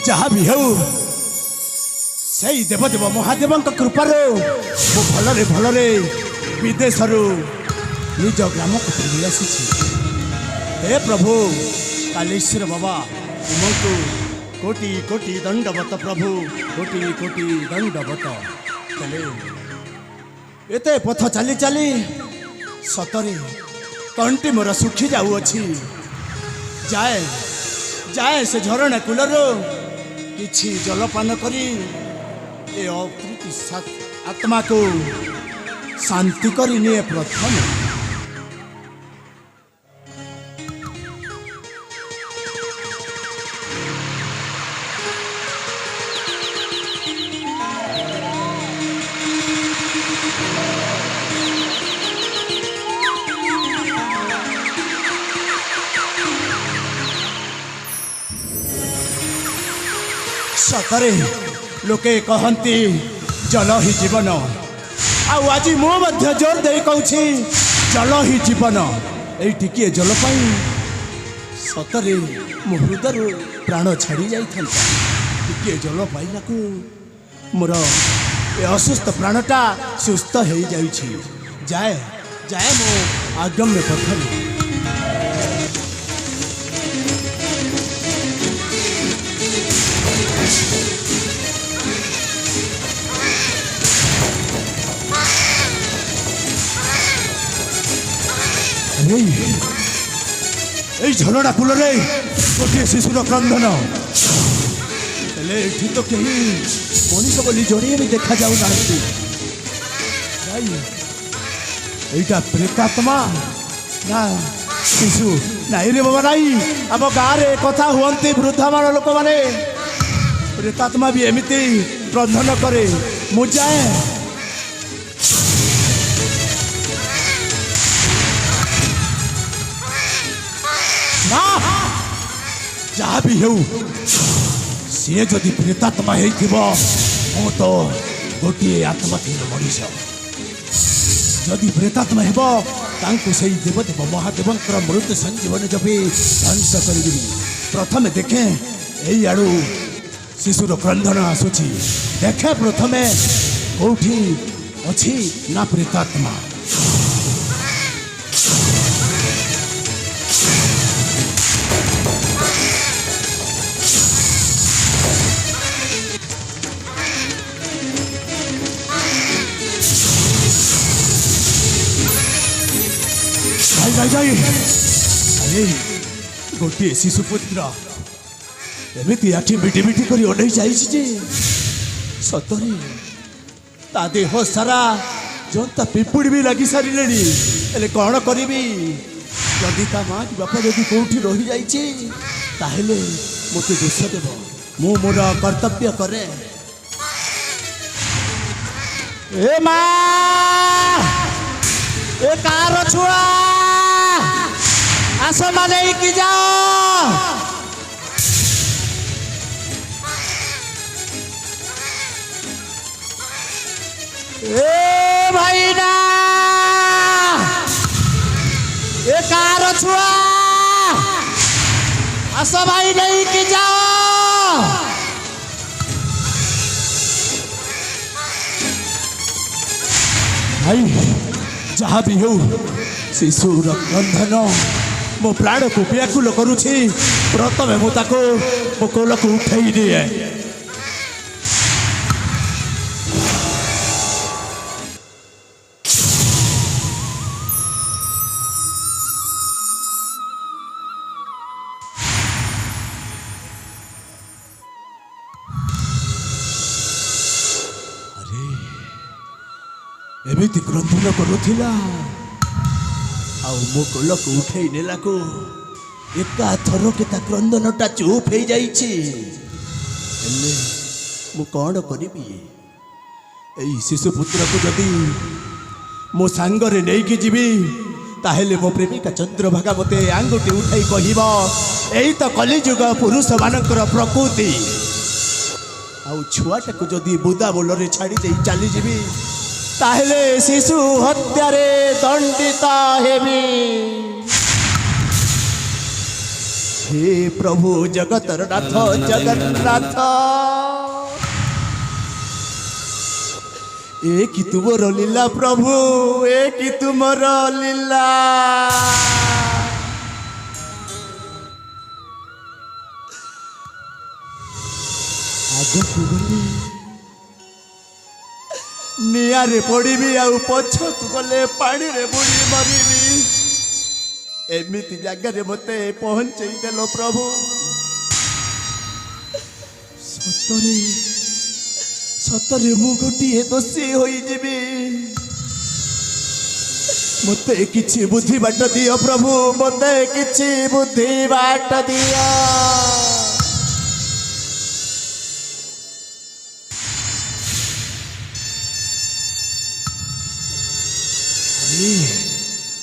ଯାହା ବି ହେଉ ସେଇ ଦେବଦେବ ମହାଦେବଙ୍କ କୃପାରୁ ମୁଁ ଭଲରେ ଭଲରେ ବିଦେଶରୁ ନିଜ ଗ୍ରାମକୁ ଫେରି ଆସିଛି। ହେ ପ୍ରଭୁ କାଳେଶ୍ୱର ବାବା ତୁମକୁ କୋଟି କୋଟି ଦଣ୍ଡବତ ପ୍ରଭୁ, କୋଟି କୋଟି ଦଣ୍ଡବତ। ହେଲେ ଏତେ ପଥ ଚାଲି ଚାଲି ସତରେ ତଣ୍ଟି ମୋର ଶୁଖି ଯାଉଅଛି। ଯାଏ ଯାଏ ସେ ଝରଣା କୂଳରୁ କିଛି ଜଳପାନ କରି ଏ ଅତୃପ୍ତି ଆତ୍ମାକୁ ଶାନ୍ତି କରି ନିଏ ପ୍ରଥମେ। ସତରେ ଲୋକେ କହନ୍ତି ଜଳ ହିଁ ଜୀବନ, ଆଉ ଆଜି ମୁଁ ମଧ୍ୟ ଜୋର ଦେଇ କହୁଛି ଜଳ ହିଁ ଜୀବନ। ଏଇ ଟିକିଏ ଜଳ ପାଇଁ ସତରେ ମୋ ହୃଦୟରୁ ପ୍ରାଣ ଛାଡ଼ି ଯାଇଥାନ୍ତା। ଟିକିଏ ଜଳ ପାଇବାକୁ ମୋର ଏ ଅସୁସ୍ଥ ପ୍ରାଣଟା ସୁସ୍ଥ ହେଇଯାଉଛି। ଯାଏ ଯାଏ ମୋ ଆଗମ୍ୟ ପଥରେ। এই ঝরଣା কূଳରେ ଗୋଟିଏ ଶିଶୁର କ୍ରନ୍ଦନ। ହେଲେ ଏଠି ତ କେହି ମଣିଷ ବୋଲି ଜଣିଏ ବି ଦେଖାଯାଉନାହାନ୍ତି। ଭାଇ ଏଇଟା ପ୍ରେତାତ୍ମା ନା ଶିଶୁ? ନାଇଁ ରେ ବାବା ନାଇଁ, ଆମ ଗାଁରେ କଥା ହୁଅନ୍ତି ବୃଦ୍ଧମାନ ଲୋକମାନେ, ପ୍ରେତାତ୍ମା ବି ଏମିତି କ୍ରନ୍ଦନ କରେ। ମୁଁ ଯାଏ ଯାହା ବି ହେଉ ସିଏ ଯଦି ପ୍ରେତାତ୍ମା ହେଇଥିବ, ମୁଁ ତ ଗୋଟିଏ ଆତ୍ମା ଥିବ ମଣିଷ। ଯଦି ପ୍ରେତାତ୍ମା ହେବ ତାଙ୍କୁ ସେଇ ଦେବଦେବ ମହାଦେବଙ୍କର ମୃତ୍ୟୁ ସଞ୍ଜୀବନ ଜପି ଧ୍ୱଂସ କରିଦେବି। ପ୍ରଥମେ ଦେଖେ ଏଇ ଆଡ଼ୁ ଶିଶୁର କ୍ରନ୍ଦନ ଆସୁଛି, ଦେଖେ ପ୍ରଥମେ କୋଉଠି ଅଛି ନା ପ୍ରେତାତ୍ମା। ଗୋଟିଏ ଶିଶୁପୁତ୍ର ଏମିତି ଆଖି ମିଟି ମିଟି କରି ଅନେଇ ଯାଇଛି ଯେ ସତରେ ତା ଦେହ ସାରା ଜନ୍ତା ପିମ୍ପୁଡ଼ି ବି ଲାଗି ସାରିଲେଣି। ହେଲେ କ'ଣ କରିବି, ଯଦି ତା ମା କି ବାପା ଯଦି କୋଉଠି ରହିଯାଇଛି ତାହେଲେ ମୋତେ ଦୋଷ ଦେବ। ମୁଁ ମୋର କର୍ତ୍ତବ୍ୟ କରେ। ଏ ମା, ଏ କାର ଛୁଆ ଆସ ନେଇକି ଯାଅ। ଏ ଭାଇନା, ଏ କାର ଛୁଆ ଆସ ଭାଇ ନେଇକି ଯାଅ। ଭାଇ ଯାହା ବି ହେଉ ଶିଶୁର କ୍ରନ୍ଦନ ମୋ ପ୍ରାଣକୁ ବ୍ୟାକୁଳ କରୁଛି। ପ୍ରଥମେ ମୁଁ ତାକୁ ମୋ କୋଳକୁ ଉଠେଇ ଦିଏ। ଏମିତି କ୍ରନ୍ଦନ କରୁଥିଲା, ଆଉ ମୋ କୋଳକୁ ଉଠେଇ ନେଲାକୁ ଏକା ଥରକେ ତା କ୍ରନ୍ଦନଟା ଚୁପ୍ ହେଇଯାଇଛି। ହେଲେ ମୁଁ କ'ଣ କରିବି? ଏଇ ଶିଶୁପୁତ୍ରକୁ ଯଦି ମୋ ସାଙ୍ଗରେ ନେଇକି ଯିବି ତାହେଲେ ମୋ ପ୍ରେମିକା ଚନ୍ଦ୍ରଭାଗା ମୋତେ ଆଙ୍ଗୁଠି ଉଠାଇ କହିବ, ଏଇ ତ କଲିଯୁଗ ପୁରୁଷମାନଙ୍କର ପ୍ରକୃତି। ଆଉ ଛୁଆଟାକୁ ଯଦି ବୁଦା ବୋଲରେ ଛାଡ଼ି ଦେଇ ଚାଲିଯିବି ତାହେଲେ ଶିଶୁ ହତ୍ୟାରେ ଦଣ୍ଡିତ ହେବି। हे प्रभु जगतर नाथ जगन्नाथ ए कि तुमर लीला प्रभु ए कि तुमर लीला आगकू गली निआरे पड़बी आउ पछकू गले पानी रे बुड़ी मरबी एमिति जगह मते पहुंचई देलो प्रभु सतरे सतरे मु गोटिए दोषी होई जीवी मते किछि बुद्धि बाट दियो प्रभु मते किछि बुद्धि बाट दियो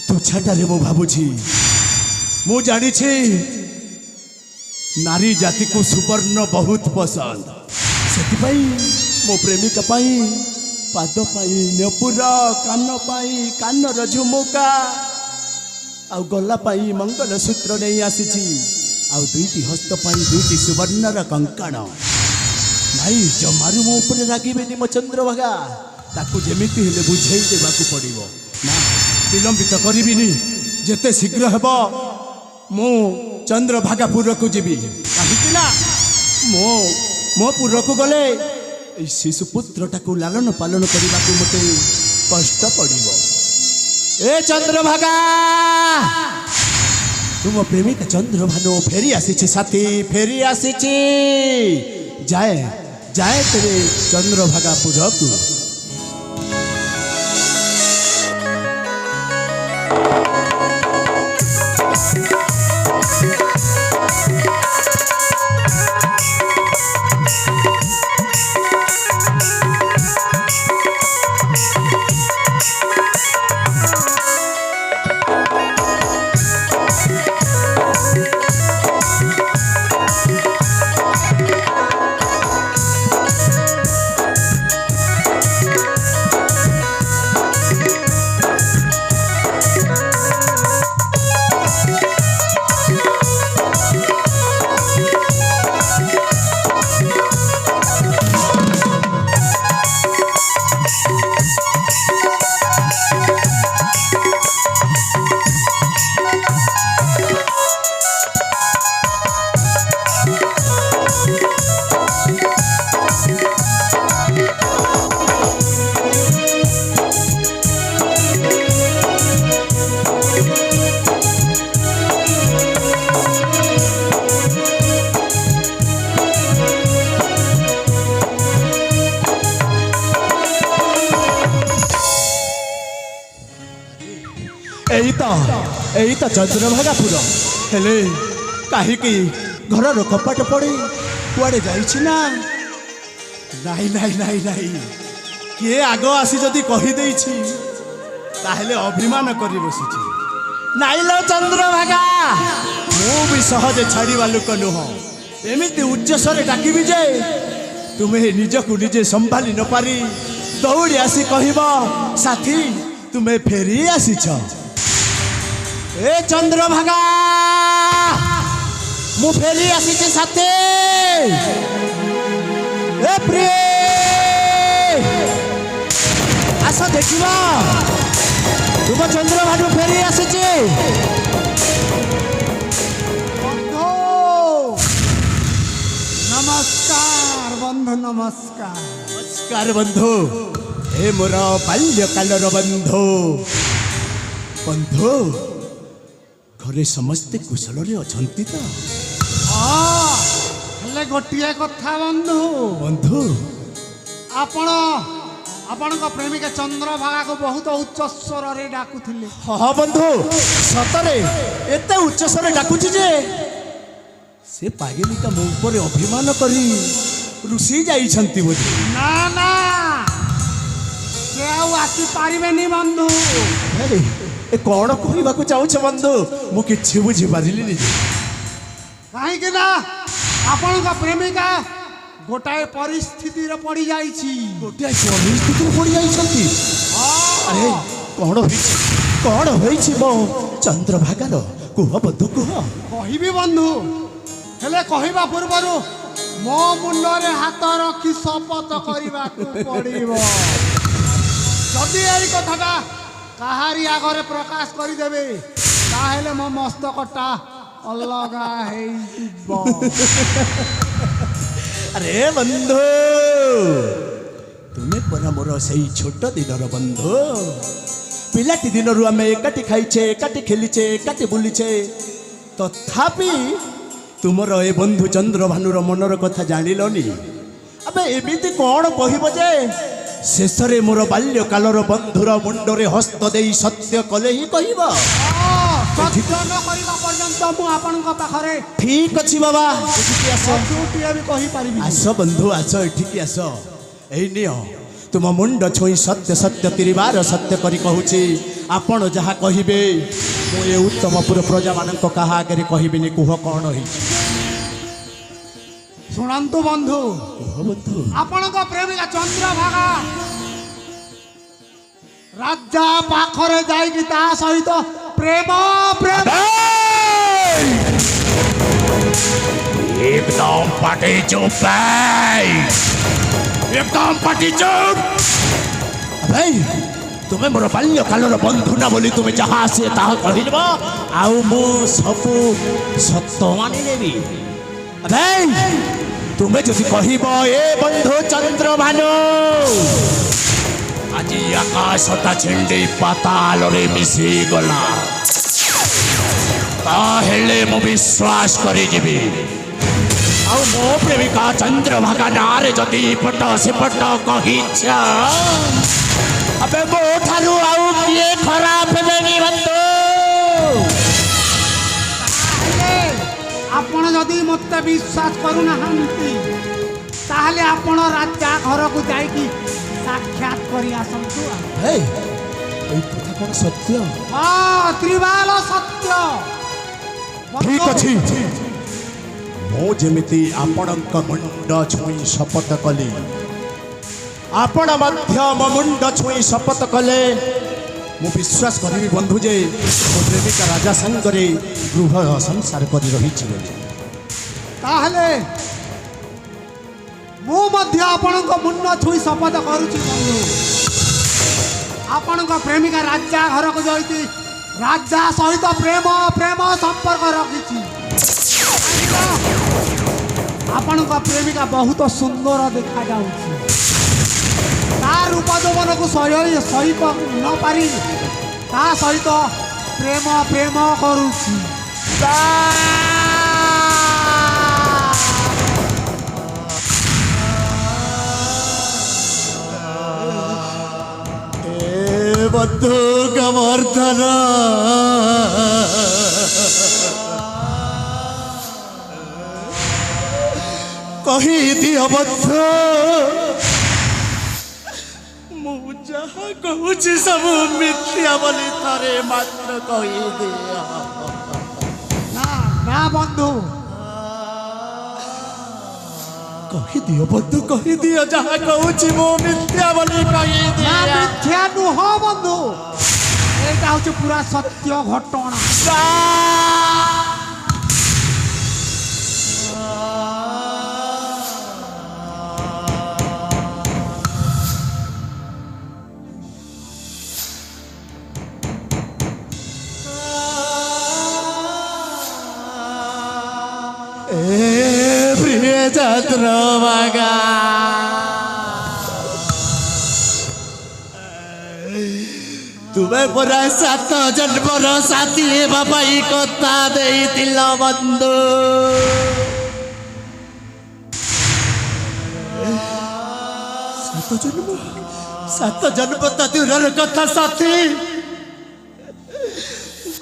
तू छाटारे मो भाबुछी मु जानी नारी जाति को सुवर्ण बहुत पसंद से मो प्रेमिका पाई पाद पाई नपुर कान पाई कानर झुमुका आउ गला पाई मंगल सूत्र नहीं आसी आउ दुईटी हस्त पाई दुईटी सुवर्णर कंकण नाई जमारू मो ऊपर रागिबेनी मो चंद्रभागा ताकू जेमिति हेले बुझेई देबाकू पड़िबो ना विलंबित करिबिनी जेते शीघ्र हेब मो चंद्रभागापुर को जीवी कहीं ना मो मो पुर को गले शिशुपुत्रटा को लालन पालन करने को मते कष्ट पड़िबो ए चंद्रभागा तुम प्रेमिका चंद्रभानु फेरी आसी साथी फेरी आसी जाए जाए तेरे चंद्रभागापुर को यही तो चंद्रभागापुर हेले कहीं घर कपाट पड़े कुआड़े जाइछि ना नहीं नहीं नहीं नहीं किए आग आसी जदि कही देइछि ताहले अभिमान करी बसिछि नाई लो चंद्रभागा मु भी सहज छाड़ीवा लोक नुह एमिति उच्च स्वरे डाकिबी जे तुम्हें निजकु निजे संभाली न पारी दौड़ी आसी कहब साथी तुम्हें फेरी आसीछ ए चंद्रभागा मु फेरी आसी साथी ए प्रिय आस देखिबा तुम चंद्रभानु फेरी आसी नमस्कार बंधु नमस्कार नमस्कार बंधु हे मोर बाल्यकालर बंधु बंधु घरे समस्ते कुशल रे अछंती तो हेले गोटिए कथा बंधु बंधु आपण आपण प्रेमिका चंद्रभागा को बहुत उच्च स्वर रे डाकुथिले हाँ बंधु सतरे एते उच्च स्वर डाकुछि जे से पागलिका मो ऊपर अभिमान करी ऋषि जाइछंती बोली ना ना से आसी पारिबेनी बंधु अरे ए कौन कहवाक चाहूछ बंधु मु किछि बुझी पारिलिनी कहीं ना आपण प्रेमिका गोटाए परिस्थिति रे पड़ी जाइछि गोटे परिस्थिति पड़ी जाइछंती अरे कौन होइछि मो चंद्रभागार କୁହ ବନ୍ଧୁ କୁହ। କହିବି ବନ୍ଧୁ, ହେଲେ କହିବା ପୂର୍ବରୁ ମୋ ମୁଣ୍ଡରେ ହାତ ରଖି ଶପଥ କରିବାକୁ ପଡ଼ିବ। ଯଦି ଏଇ କଥାଟା କାହାରି ଆଗରେ ପ୍ରକାଶ କରିଦେବେ ତାହେଲେ ମୋ ମସ୍ତକଟା ଅଲଗା ହେଇଯିବ। ଆରେ ବନ୍ଧୁ, ତୁମେ ପରା ମୋର ସେଇ ଛୋଟ ଦିନର ବନ୍ଧୁ। ପିଲାଟି ଦିନରୁ ଆମେ ଏକାଠି ଖାଇଛେ, ଏକାଠି ଖେଳିଛେ, ଏକାଠି ବୁଲିଛେ। ତଥାପି ତୁମର ଏ ବନ୍ଧୁ ଚନ୍ଦ୍ରଭାନୁର ମନର କଥା ଜାଣିଲନି। ଆବେ ଏମିତି କ'ଣ କହିବ ଯେ ଶେଷରେ ମୋର ବାଲ୍ୟକାଳର ବନ୍ଧୁର ମୁଣ୍ଡରେ ହସ୍ତ ଦେଇ ସତ୍ୟ କଲେ ହିଁ କହିବ। ସତ୍ୟ ନ କରିବା ପର୍ଯ୍ୟନ୍ତ ମୁଁ ଆପଣଙ୍କ ପାଖରେ ଠିକ ଅଛି ବାବା, ଏଠିକି ଆସ। ଗୋଟିଏ ବି କହିପାରିବି। ଆସ ବନ୍ଧୁ ଆସ, ଏଠିକି ଆସ। ଏଇ ନିଅ, ତୁମ ମୁଣ୍ଡ ଛୁଇଁ ସତ୍ୟ ସତ୍ୟ ତିରିବାର ସତ୍ୟ କରି କହୁଛି। ଆପଣ ଯାହା କହିବେ ମୁଁ ଏ ଉତ୍ତମପୁର ପ୍ରଜାମାନଙ୍କ କାହା ଆଗରେ କହିବିନି। କୁହ କ'ଣ ହେଇଛି? ଶୁଣନ୍ତୁ ବନ୍ଧୁ, କୁହ ବନ୍ଧୁ। ଆପଣଙ୍କ ପ୍ରେମିକା ଚନ୍ଦ୍ରଭାଗା ରାଜା ପାଖରେ ଯାଇକି ତା ସହିତ ପ୍ରେମ ପ୍ରେମ एकदम पाटी चुप भाई, एकदम पाटी चुप भाई। तुम्हें मोर बाल्यकालर बंधु ना बोली तुम्हें जहाँ से ताहा कहिब, आउ मु सबु सत्य मानि नेबी। भाई तुम्हें जदि कहिब ए बंधु चंद्रभानु आज आकाशटा छिंडी पाताल रे मिसी गला, ताहेले मु विश्वास करी जीवी। आउ मो प्रेमिका चंद्रभागा नारे जदि पट सेपट कहिछ, अबे मो ठारू आउ किए खराब हेबेनी बंधु। ଆପଣ ଯଦି ମୋତେ ବିଶ୍ୱାସ କରୁନାହାନ୍ତି ତାହେଲେ ଆପଣ ରାଜା ଘରକୁ ଯାଇକି ସାକ୍ଷାତ କରି ଆସନ୍ତୁ। हे এই কথা কোন সত্য? ହଁ ତ୍ରିବାଲ ସତ୍ୟ। ଠିକ ଅଛି, ମୁଁ ଯେମିତି ଆପଣଙ୍କ ମୁଣ୍ଡ ଛୁଇଁ ଶପଥ କଲି, ଆପଣ ମଧ୍ୟ ମୋ ମୁଣ୍ଡ ଛୁଇଁ ଶପଥ କଲେ। ମୁଁ ବିଶ୍ୱାସ କରିବି ବନ୍ଧୁ ଯେ ମୋ ପ୍ରେମିକା ରାଜା ସାଙ୍ଗରେ ଗୃହ ସଂସାର କରି ରହିଛି ବୋଲି। ତାହେଲେ ମୁଁ ମଧ୍ୟ ଆପଣଙ୍କ ମୁଣ୍ଡ ଛୁଇଁ ଶପଥ କରୁଛି ବନ୍ଧୁ, ଆପଣଙ୍କ ପ୍ରେମିକା ରାଜା ଘରକୁ ଯାଇକି ରାଜା ସହିତ ପ୍ରେମ ପ୍ରେମ ସମ୍ପର୍କ ରଖିଛି। ଆପଣଙ୍କ ପ୍ରେମିକା ବହୁତ ସୁନ୍ଦର ଦେଖାଯାଉଛି। ତା ରୂପ ଯୌବନକୁ ସହି ନ ପାରି ତା ସହିତ ପ୍ରେମ ପ୍ରେମ କରୁଛି। बंधु गोवर्धन कही दियो बंधु, मु जहाँ कहूँ सब मिथ्या बोली थरे मात्र कही दियो। ନା ନା ବନ୍ଧୁ, कही दियो बंधु, कही दियो जहाँ कहूँ मु मिथ्या बोली कही ନା दियो। ମିଥ୍ୟା ନୁହଁ ବନ୍ଧୁ, ଏଇଟା ହଉଛି ପୁରା ସତ୍ୟ ଘଟଣା। प्रिय चंद्रभागा तुम्हें परा 7 जन्मर साथी बाबाई कथा देइतिल बंधु। 7 जन्म तो दूर कथा साथी,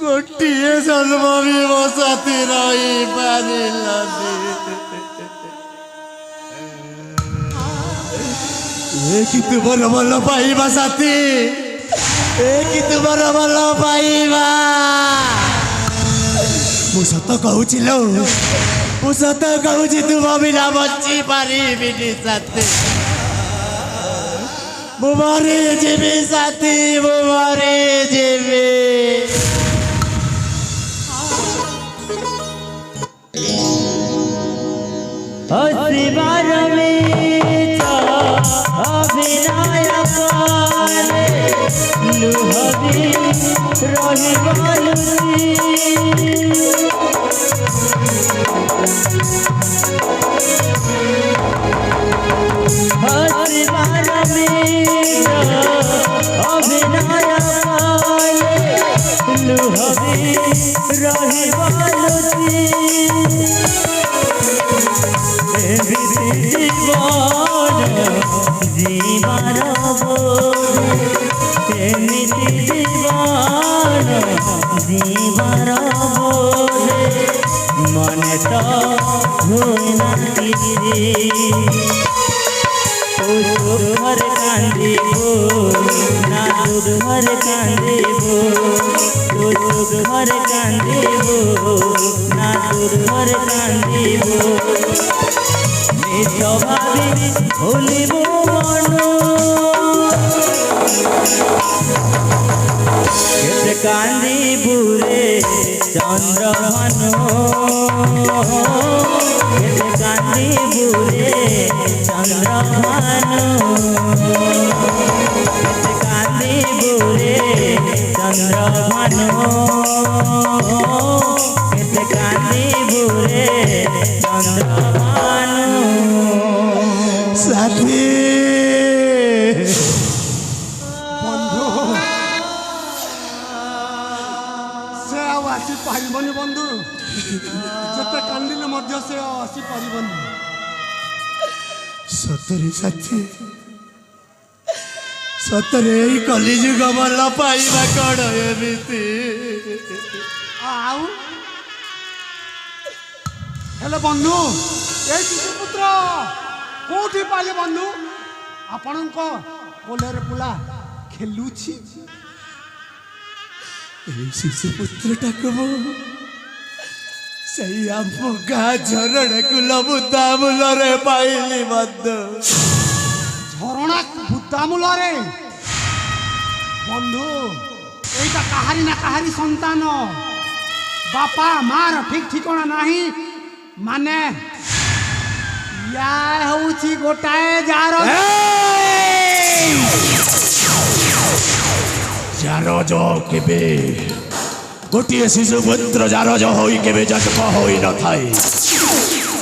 गोटिए जन्म भी मो साथी रही पारिलानी। ए कि तुमर भल पाइबा साथी, ए कि तुमर भल पाइबा। मु सत कहूची लो, मु सत कहूची तुम बिना बची पारिबिनी साथी। मु मरी जीवी साथी, मु मरी जीवी। हसिबार मीच अभिनय करे लुहबी रहिबलुची हसिबार मीच अभिनय करे लुहबी रहिबलुची जीवन एमिति जीवन जीवन मने तो हुई ना घर कांदिबो ना घर कांदिबो घर कांदिबो ना घर कांदिबो निज भावी भूलिब मन केते कांदिबु रे चंद्रभानु केते कांदिबु रे चंद्रभानु केते कांदिबु रे चंद्रभानु केते कांदिबु रे चंद्रभानु साथी বন্ধু সে ଆଉ ଆସିପାରିବନି ବନ୍ଧୁ ଯେତେ କାନ୍ଦିଲେ ମଧ୍ୟ ସେ ଆଉ ଆସିପାରିବନି ସତରେ ସାଥୀ ସତରେ ଏଇ କଲିଯୁଗ ଭଲ ପାଇବା କଣ ଏମିତି ଆଉ ହେଲେ ବନ୍ଧୁ এই ଶିଶୁପୁତ୍ର କୋଉଠି ପାଇଲେ ବନ୍ଧୁ ଆପଣଙ୍କ କୋଳରେ ପୁଲା ଖେଲୁଛି ଏଇ ଶିଶୁପୁତ୍ରଟାକୁ ମୁଁ ସେଇ ଆମ ଗାଁ ଝରଣା କୁଲ ବୁଦାମୂଳରେ ପାଇଲି ବନ୍ଧୁ ଝରଣା ବୁଦାମୂଳରେ ବନ୍ଧୁ ଏଇଟା କାହାରି ନା କାହାରି ସନ୍ତାନ ବାପା ମାର ଠିକ ଠିକଣା ନାହିଁ ମାନେ ୟା ହେଉଛି ଗୋଟାଏ ଯାର ଜାରଜ କେବେ ଗୋଟିଏ ଶିଶୁପୁତ୍ର ଜାରଜ ହୋଇ କେବେ ଜନ୍ମ ହୋଇନଥାଏ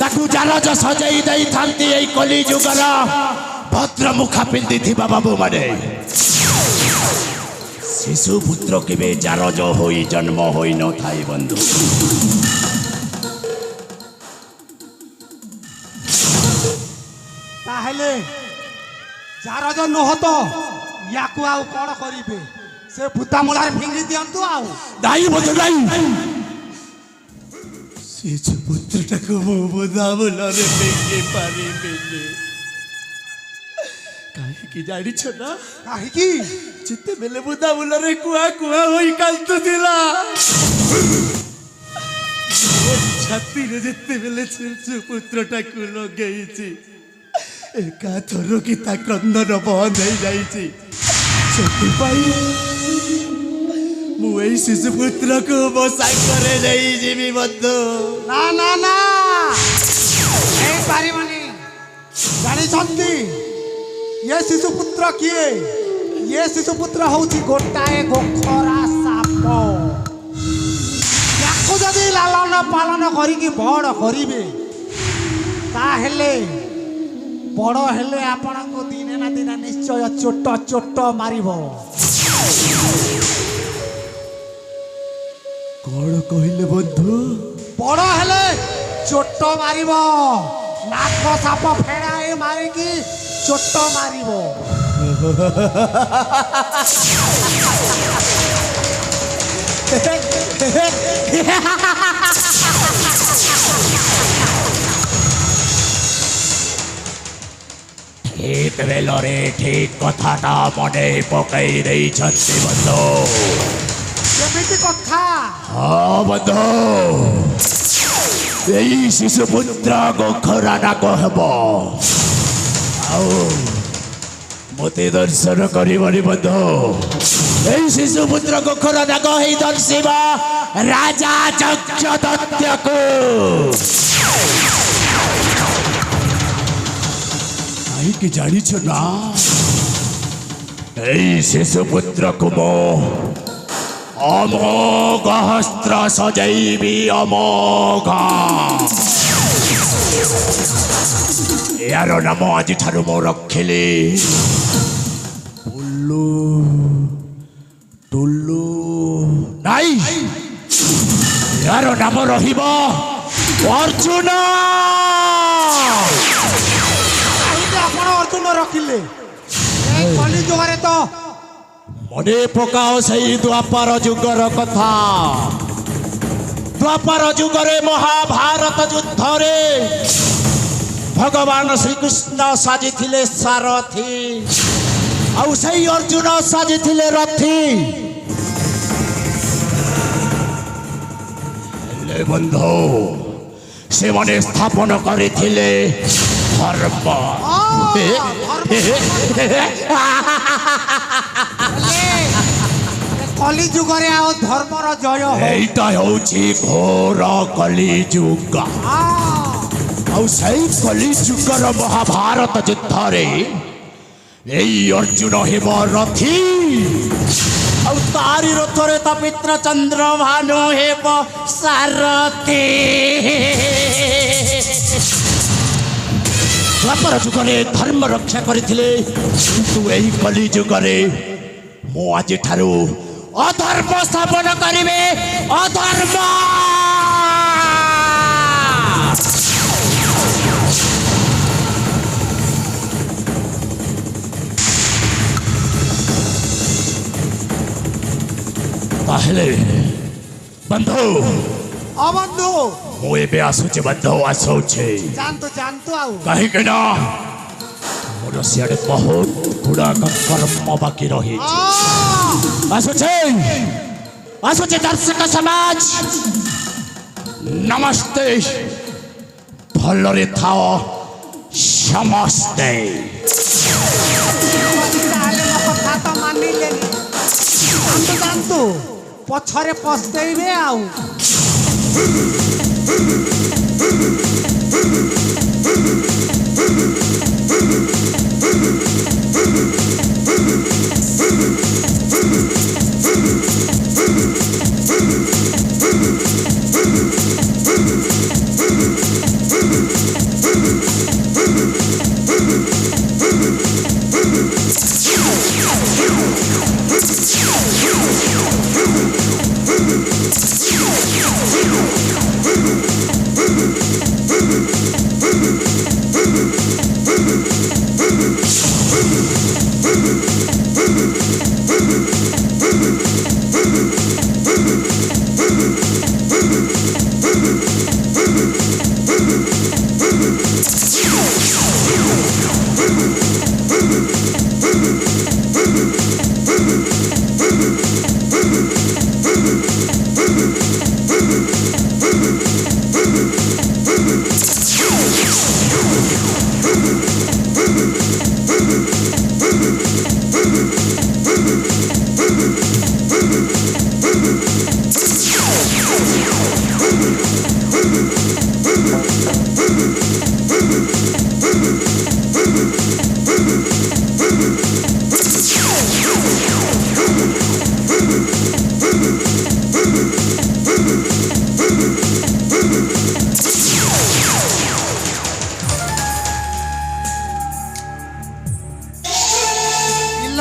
ତାକୁ ଜାରଜ ସଜେଇ ଦେଇଥାନ୍ତି ଏଇ କଲିଯୁଗର ଭଦ୍ରମୁଖା ପିନ୍ଧିଥିବା ବାବୁମାନେ ଶିଶୁପୁତ୍ର କେବେ ଜାରଜ ହୋଇ ଜନ୍ମ ହୋଇନଥାଏ ବନ୍ଧୁ ତାହେଲେ ଯାରଜ ନୁହଁ ତ ୟାକୁ ଆଉ କ'ଣ କରିବେ ସେ ବୁଦାମୂଳାରେ ଫିଙ୍ଗି ଦିଅନ୍ତୁ ଆଉ ନାଇଁ ବନ୍ଧୁ ନାଇଁ ଶିଶୁପୁତ୍ରଟାକୁ ମୁଁ ବୁଦାମୂଳରେ ଫିଙ୍ଗି ପାରିବିନି କାହିଁକି ଜାଣିଛ ନା କାହିଁକି ଯେତେବେଳେ ବୁଦାମୂଳରେ କୁଆ କୁଆ ହୋଇ କାନ୍ଦୁଥିଲା ଛାତିରେ ଯେତେବେଳେ ଶିଶୁପୁତ୍ରଟାକୁ ଲଗେଇଛି ଏକାଥର କି ତା କ୍ରନ୍ଦନ ବନ୍ଦ ହେଇଯାଇଛି ସେଥିପାଇଁ ମୁଁ ଏଇ ଶିଶୁପୁତ୍ରକୁ ମୋ ସାଙ୍ଗରେ ନେଇଯିବି ବନ୍ଧୁ ନା ନା ନା ହେଇପାରିବନି ଜାଣିଛନ୍ତି ଇଏ ଶିଶୁପୁତ୍ର କିଏ ଇଏ ଶିଶୁପୁତ୍ର ହେଉଛି ଗୋଟାଏ ଗୋଖରା ସାପ ୟାକୁ ଯଦି ଲାଲନ ପାଳନ କରିକି ବଡ଼ କରିବେ ତାହେଲେ ବଡ଼ ହେଲେ ଆପଣଙ୍କୁ ଦିନେ ନା ଦିନେ ନିଶ୍ଚୟ ଚୋଟ ଚୋଟ ମାରିବ କଣ କହିଲେ ବନ୍ଧୁ ବଡ଼ ହେଲେ ଚୋଟ ମାରିବ ନାକ ସାପ ଫେଣାଇ ମାରିକି ଚୋଟ ମାରିବ ଠିକ ବେଲରେ ଠିକ କଥାଟା ମନେ ପକାଇ ଦେଇଛନ୍ତି ବନ୍ଧୁ କେମିତି କଥା ହଁ ବନ୍ଧୁ ଏଇ ଶିଶୁପୁତ୍ର ଗୋଖରା ନାକ ହେବ ଆଉ ମୋତେ ଦର୍ଶନ କରିବନି ବନ୍ଧୁ ଏଇ ଶିଶୁପୁତ୍ର ଗୋଖରା ନାକ ହେଇ ଦର୍ଶିବ ରାଜା ଯଜ୍ଞ ଦତ୍ୟକୁ କାହିଁକି ଜାଣିଛ ନା ଏଇ ଶିଶୁପୁତ୍ରକୁ ମୁଁ ଅମୋଘ ହସ୍ତ୍ର ସଜେଇବି ଅମୋଘ ଏହାର ନାମ ଆଜିଠାରୁ ମୁଁ ରଖିଲି ଟୁଲୁ ଟୁଲୁ ନାଇଁ ଏହାର ନାମ ରହିବ ଅର୍ଜୁନ ଆପଣ ଅର୍ଜୁନ ରଖିଲେ এই কলি যুগরে তো মনে পকাও সেই দ্বাপর যুগর কথা দ্বাপর যুগরে মহাভারত যুদ্ধরে ভগবান শ্রীকৃষ্ণ সাজিଥିଲେ সারথি ଆଉ ସେଇ ଅର୍ଜୁନ ସାଜିଥିଲେ ରଥି ହେଲେ ବନ୍ଧୁ ସେମାନେ ସ୍ଥାପନ କରିଥିଲେ ଧର୍ମ কলি যুগরে আও ধর্মর জয় হো এইটা ହେଉଛି ଘୋର କଳିଯୁଗ ଆଉ ସେଇ କଳିଯୁଗର ମହାଭାରତ ଯୁଦ୍ଧରେ ଏଇ ଅର୍ଜୁନ ହେବ ରଥି ଆଉ ତାରି ରଥରେ ତା ପିତ୍ର ଚନ୍ଦ୍ରଭାନୁ ହେବ ସାରଥି ଦ୍ୱାପର ଯୁଗରେ ଧର୍ମ ରକ୍ଷା କରିଥିଲେ କିନ୍ତୁ ଏହି କଲି ଯୁଗରେ ମୁଁ ଆଜିଠାରୁ ଅଧର୍ମ ସ୍ଥାପନ କରିବେ ଅଧର୍ମ ତାହେଲେ ବନ୍ଧୁ অবন্ধু ମୁଁ ଏବେ ଆସୁଛି ବନ୍ଧୁ ଆସୁଛି জানতো আও କାହିଁକି ନା ମୋର ସିଆଡ଼େ ବହୁତ ଗୁଡ଼ାକ କର୍ମ ବାକି ରହିଛି ଆସୁଛି ଆସୁଛି ଦର୍ଶକ ସମାଜ ନମସ୍ତେ ଭଲରେ ଥାଅ ସମସ୍ତେ তাহলে ମୋ କଥା ତ ମାନିଲେନି ଜାଣନ୍ତୁ ପଛରେ ପସ୍ତେଇବେ ଆଉ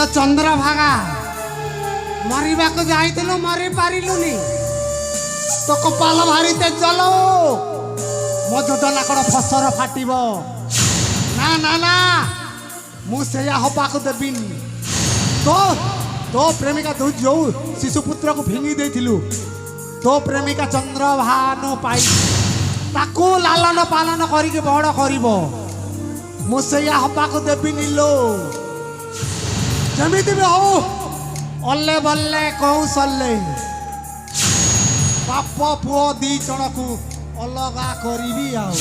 ଚନ୍ଦ୍ରଭାଗା ମରିବାକୁ ଯାଇଥିଲୁ ମରି ପାରିଲୁନି ତ କପାଳ ଭାରି ତେଜଲ ମୋ ଯୋଜନା କଣ ଫସର ଫାଟିବ ନା ନା ନା ମୁଁ ସେଇଆ ହବାକୁ ଦେବିନି ତୋ ପ୍ରେମିକା ତୁ ଯୋଉ ଶିଶୁପୁତ୍ରକୁ ଫିଙ୍ଗି ଦେଇଥିଲୁ ତୋ ପ୍ରେମିକା ଚନ୍ଦ୍ରଭାନୁ ପାଇ ତାକୁ ଲାଲନ ପାଳନ କରିକି ବଡ଼ କରିବ ମୁଁ ସେଇଆ ହବାକୁ ଦେବିନି ଲୋ ଯେମିତି ବି ହଉ ଅଲେ ବଲେ କୌଶଲେ ବାପ ପୁଅ ଦି ଜଣକୁ ଅଲଗା କରିବି ଆଉ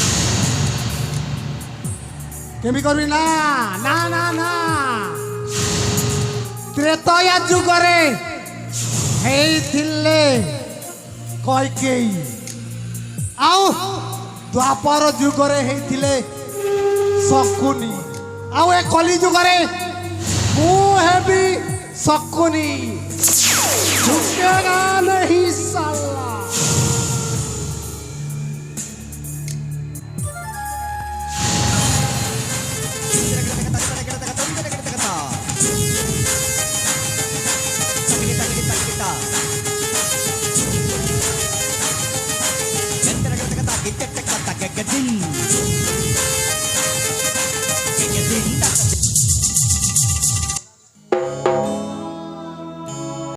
କେମିତି କରିବି ନା ନା ନା ନା ତ୍ରେତୟା ଯୁଗରେ ହେଇଥିଲେ କୈକେୟୀ ଆଉ ଦ୍ୱାପର ଯୁଗରେ ହେଇଥିଲେ ଶକୁନି ଆଉ ଏ କଲି ଯୁଗରେ ମୁଁ ହେବି ଶକୁନି ଝୁକେଗା ନାହିଁ ସାଲା